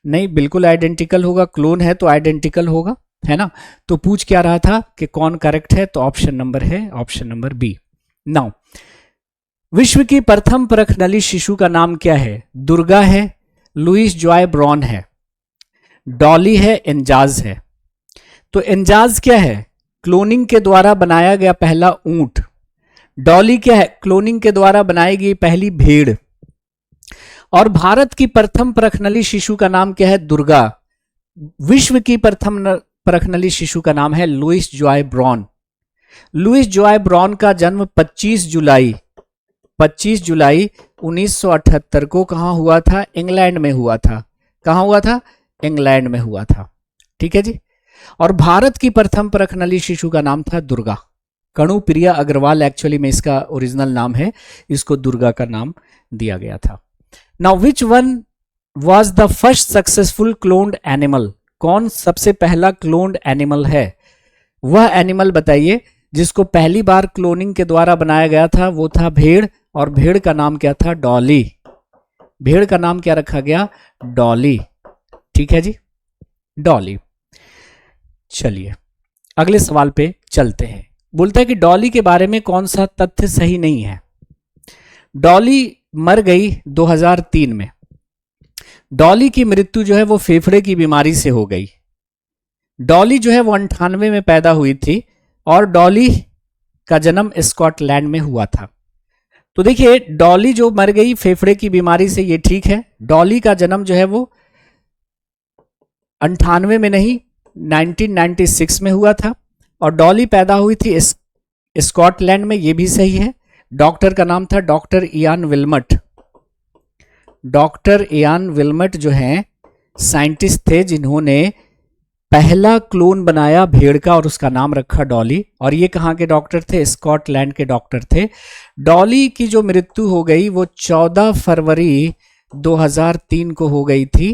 नहीं, बिल्कुल आइडेंटिकल होगा, क्लोन है तो आइडेंटिकल होगा, है ना। तो पूछ क्या रहा था कि कौन करेक्ट है, तो ऑप्शन नंबर है, ऑप्शन नंबर बी। नाउ विश्व की प्रथम परखनली शिशु का नाम क्या है, दुर्गा है, लुइस जॉय ब्रॉन है, डॉली है, एंजाज है। तो एंजाज क्या है, क्लोनिंग के द्वारा बनाया गया पहला ऊंट। डॉली क्या है, क्लोनिंग के द्वारा बनाई गई पहली भेड़। और भारत की प्रथम परखनली शिशु का नाम क्या है, दुर्गा। विश्व की प्रथम परखनली शिशु का नाम है Louise Joy Brown. Louise Joy Brown का जन्म 25 जुलाई 1978 को कहां हुआ था, इंग्लैंड में हुआ था। कहां हुआ था, इंग्लैंड में हुआ था, ठीक है जी। और भारत की प्रथम परखनली शिशु का नाम था दुर्गा। कणुप्रिया अग्रवाल एक्चुअली में इसका ओरिजिनल नाम है, इसको दुर्गा का नाम दिया गया था। Now which one was the first successful cloned animal, कौन सबसे पहला क्लोन्ड एनिमल है, वह एनिमल बताइए जिसको पहली बार क्लोनिंग के द्वारा बनाया गया था, वो था भेड़, और भेड़ का नाम क्या था, डॉली। भेड़ का नाम क्या रखा गया, डॉली, ठीक है जी, डॉली। चलिए अगले सवाल पे चलते हैं। बोलता है कि डॉली के बारे में कौन सा तथ्य सही नहीं है। डॉली मर गई 2003 में। डॉली की मृत्यु जो है वो फेफड़े की बीमारी से हो गई। डॉली जो है वो 98 में पैदा हुई थी और डॉली का जन्म स्कॉटलैंड में हुआ था। तो देखिए डॉली जो मर गई फेफड़े की बीमारी से, ये ठीक है। डॉली का जन्म जो है वो 98 में नहीं 1996 में हुआ था और डॉली पैदा हुई थी स्कॉटलैंड में, ये भी सही है। डॉक्टर का नाम था डॉक्टर इयान विल्मट। डॉक्टर इयान विल्मट जो हैं साइंटिस्ट थे जिन्होंने पहला क्लोन बनाया भेड़ का और उसका नाम रखा डॉली। और ये कहाँ के डॉक्टर थे, स्कॉटलैंड के डॉक्टर थे। डॉली की जो मृत्यु हो गई वो 14 फरवरी 2003 को हो गई थी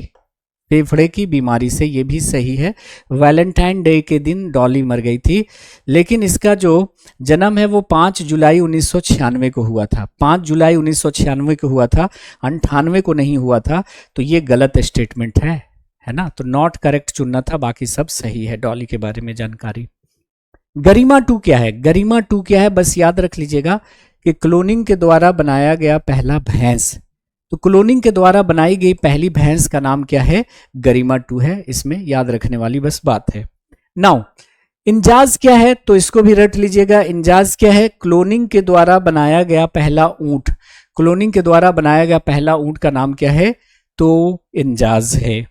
फेफड़े की बीमारी से, ये भी सही है। वैलेंटाइन डे के दिन डॉली मर गई थी, लेकिन इसका जो जन्म है वो 5 जुलाई 1996 को हुआ था। 5 जुलाई 1996 को हुआ था, 98 को नहीं हुआ था, तो ये गलत स्टेटमेंट है ना। तो नॉट करेक्ट चुनना था, बाकी सब सही है डॉली के बारे में जानकारी। गरिमा 2 क्या है? गरिमा 2 क्या है, बस याद रख लीजिएगा कि क्लोनिंग के द्वारा बनाया गया पहला भैंस। तो क्लोनिंग के द्वारा बनाई गई पहली भैंस का नाम क्या है? गरिमा 2 है। इसमें याद रखने वाली बस बात है। नाउ इंजाज क्या है? तो इसको भी रट लीजिएगा। इंजाज क्या है? क्लोनिंग के द्वारा बनाया गया पहला ऊंट। क्लोनिंग के द्वारा बनाया गया पहला ऊंट का नाम क्या है? तो इंजाज है।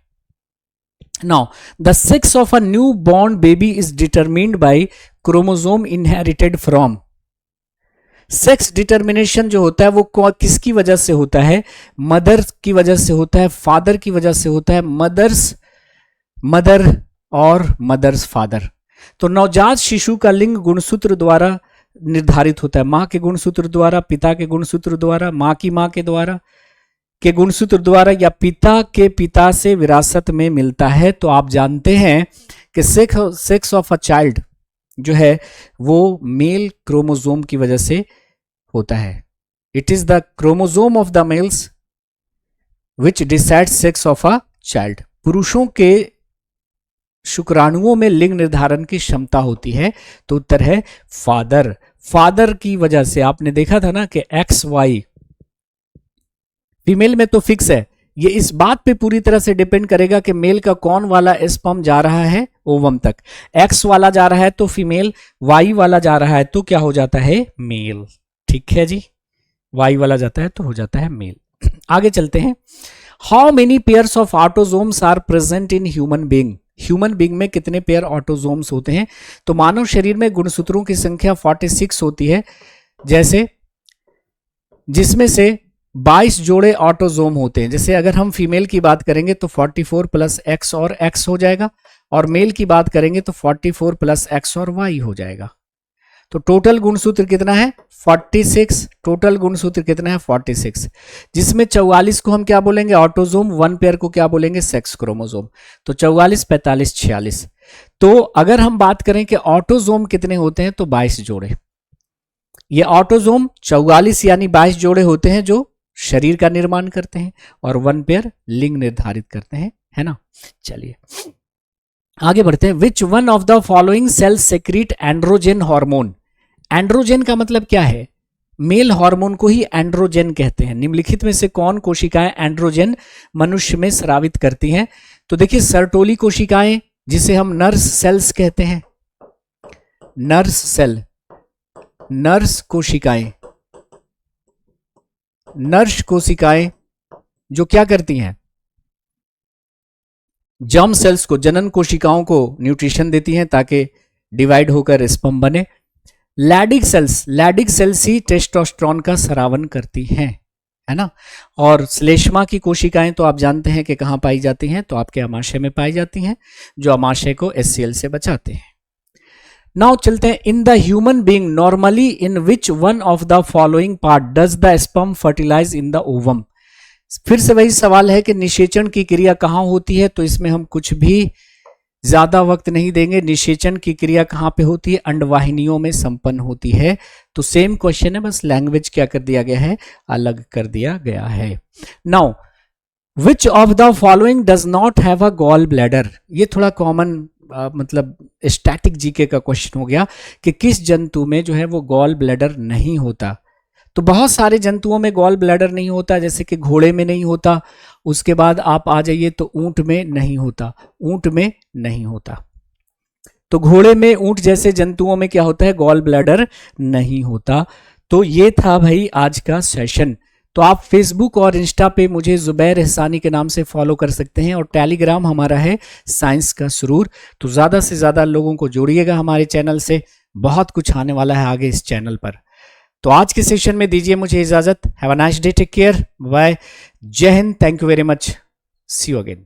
Now the sex of a new born baby is determined bye chromosome inherited from. Sex determination जो होता है वो किसकी वजह से होता है? मदर की वजह से होता है, फादर की वजह से होता है, मदर और मदर्स फादर। तो नवजात शिशु का लिंग गुणसूत्र द्वारा निर्धारित होता है। मां के गुणसूत्र द्वारा, पिता के गुणसूत्र द्वारा, मां की मां के द्वारा के गुणसूत्र द्वारा, या पिता के पिता से विरासत में मिलता है। तो आप जानते हैं कि सेक्स ऑफ अ चाइल्ड जो है वो मेल क्रोमोसोम की वजह से होता है। It is the chromosome of the mails which decide sex of a child. पुरुषों के शुक्राणुओं में लिंग निर्धारण की क्षमता होती है। तो उत्तर है फादर। फादर की वजह से आपने देखा था ना कि XY फीमेल में तो फिक्स है। ये इस बात पे पूरी तरह से डिपेंड करेगा कि मेल का कौन वाला स्पर्म जा रहा है ओवम तक। X वाला जा रहा है तो फीमेल, Y वाला जा रहा है तो क्या हो जाता है? मेल। ठीक है जी, Y वाला जाता है तो हो जाता है मेल। आगे चलते हैं। How many pairs of autosomes are present in human being. Human being में कितने पेयर ऑटोजोम्स होते हैं? तो मानव शरीर में गुणसूत्रों की संख्या 46 होती है, जैसे जिसमें से 22 जोड़े ऑटोजोम होते हैं। जैसे अगर हम फीमेल की बात करेंगे तो 44 प्लस X और X हो जाएगा, और मेल की बात करेंगे तो 44 प्लस X और Y हो जाएगा। तो टोटल गुणसूत्र कितना है? 46। टोटल गुणसूत्र कितना है? 46, जिसमें 44 को हम क्या बोलेंगे? ऑटोजोम। 1 पेयर को क्या बोलेंगे? Sex chromosome. तो 44, 45, 46। तो अगर हम बात करें कि ऑटोजोम कितने होते हैं तो 22 जोड़े। ये ऑटोजोम 44 यानी 22 जोड़े होते हैं जो शरीर का निर्माण करते हैं, और 1 पेयर लिंग निर्धारित करते हैं, है ना। चलिए आगे बढ़ते हैं। Which one of the following cell secrete androgen hormone. Androgen का मतलब क्या है? मेल हार्मोन को ही एंड्रोजेन कहते हैं। निम्नलिखित में से कौन कोशिकाएं एंड्रोजेन मनुष्य में स्रावित करती हैं? तो देखिए, सर्टोली कोशिकाएं जिसे हम नर्स सेल्स कहते हैं, नर्स सेल, नर्स कोशिकाएं, नर्स कोशिकाएं जो क्या करती हैं? जर्म सेल्स को, जनन कोशिकाओं को न्यूट्रिशन देती हैं ताकि डिवाइड होकर स्पर्म बने। लैडिक सेल्स ही टेस्टोस्टेरोन का स्रावन करती हैं, है ना। और श्लेष्मा की कोशिकाएं तो आप जानते हैं कि कहां पाई जाती हैं? तो आपके अमाशय में पाई जाती हैं, जो अमाशय को HCl से बचाते हैं। नाउ चलते हैं। In the human being normally in which one of the following part does the sperm fertilise in the ovum. फिर से वही सवाल है कि निषेचन की क्रिया कहां होती है? तो इसमें हम कुछ भी ज्यादा वक्त नहीं देंगे। निषेचन की क्रिया कहां पे होती है? अंडवाहिनियों में संपन्न होती है। तो सेम क्वेश्चन है, बस लैंग्वेज क्या कर दिया गया है? अलग कर दिया गया है। Now which of the following does not have a gall bladder. ये थोड़ा कॉमन मतलब स्टैटिक जीके का क्वेश्चन हो गया कि किस जंतु में जो है वो गॉल ब्लैडर नहीं होता। तो बहुत सारे जंतुओं में गॉल ब्लैडर नहीं होता, जैसे कि घोड़े में नहीं होता, उसके बाद आप आ जाइए तो ऊंट में नहीं होता, ऊंट में नहीं होता। तो घोड़े में, ऊंट जैसे जंतुओं में क्या होता है? गॉल ब्लैडर नहीं होता। तो ये था भाई आज का सेशन। तो आप फेसबुक और इंस्टा पे मुझे जुबैर एहसानी के नाम से फॉलो कर सकते हैं, और टेलीग्राम हमारा है साइंस का सुरूर। तो ज़्यादा से ज़्यादा लोगों को जोड़िएगा हमारे चैनल से, बहुत कुछ आने वाला है आगे इस चैनल पर। तो आज के सेशन में दीजिए मुझे इजाज़त। Have a nice day, take care, bye, जय हिंद, thank you very much, see you again.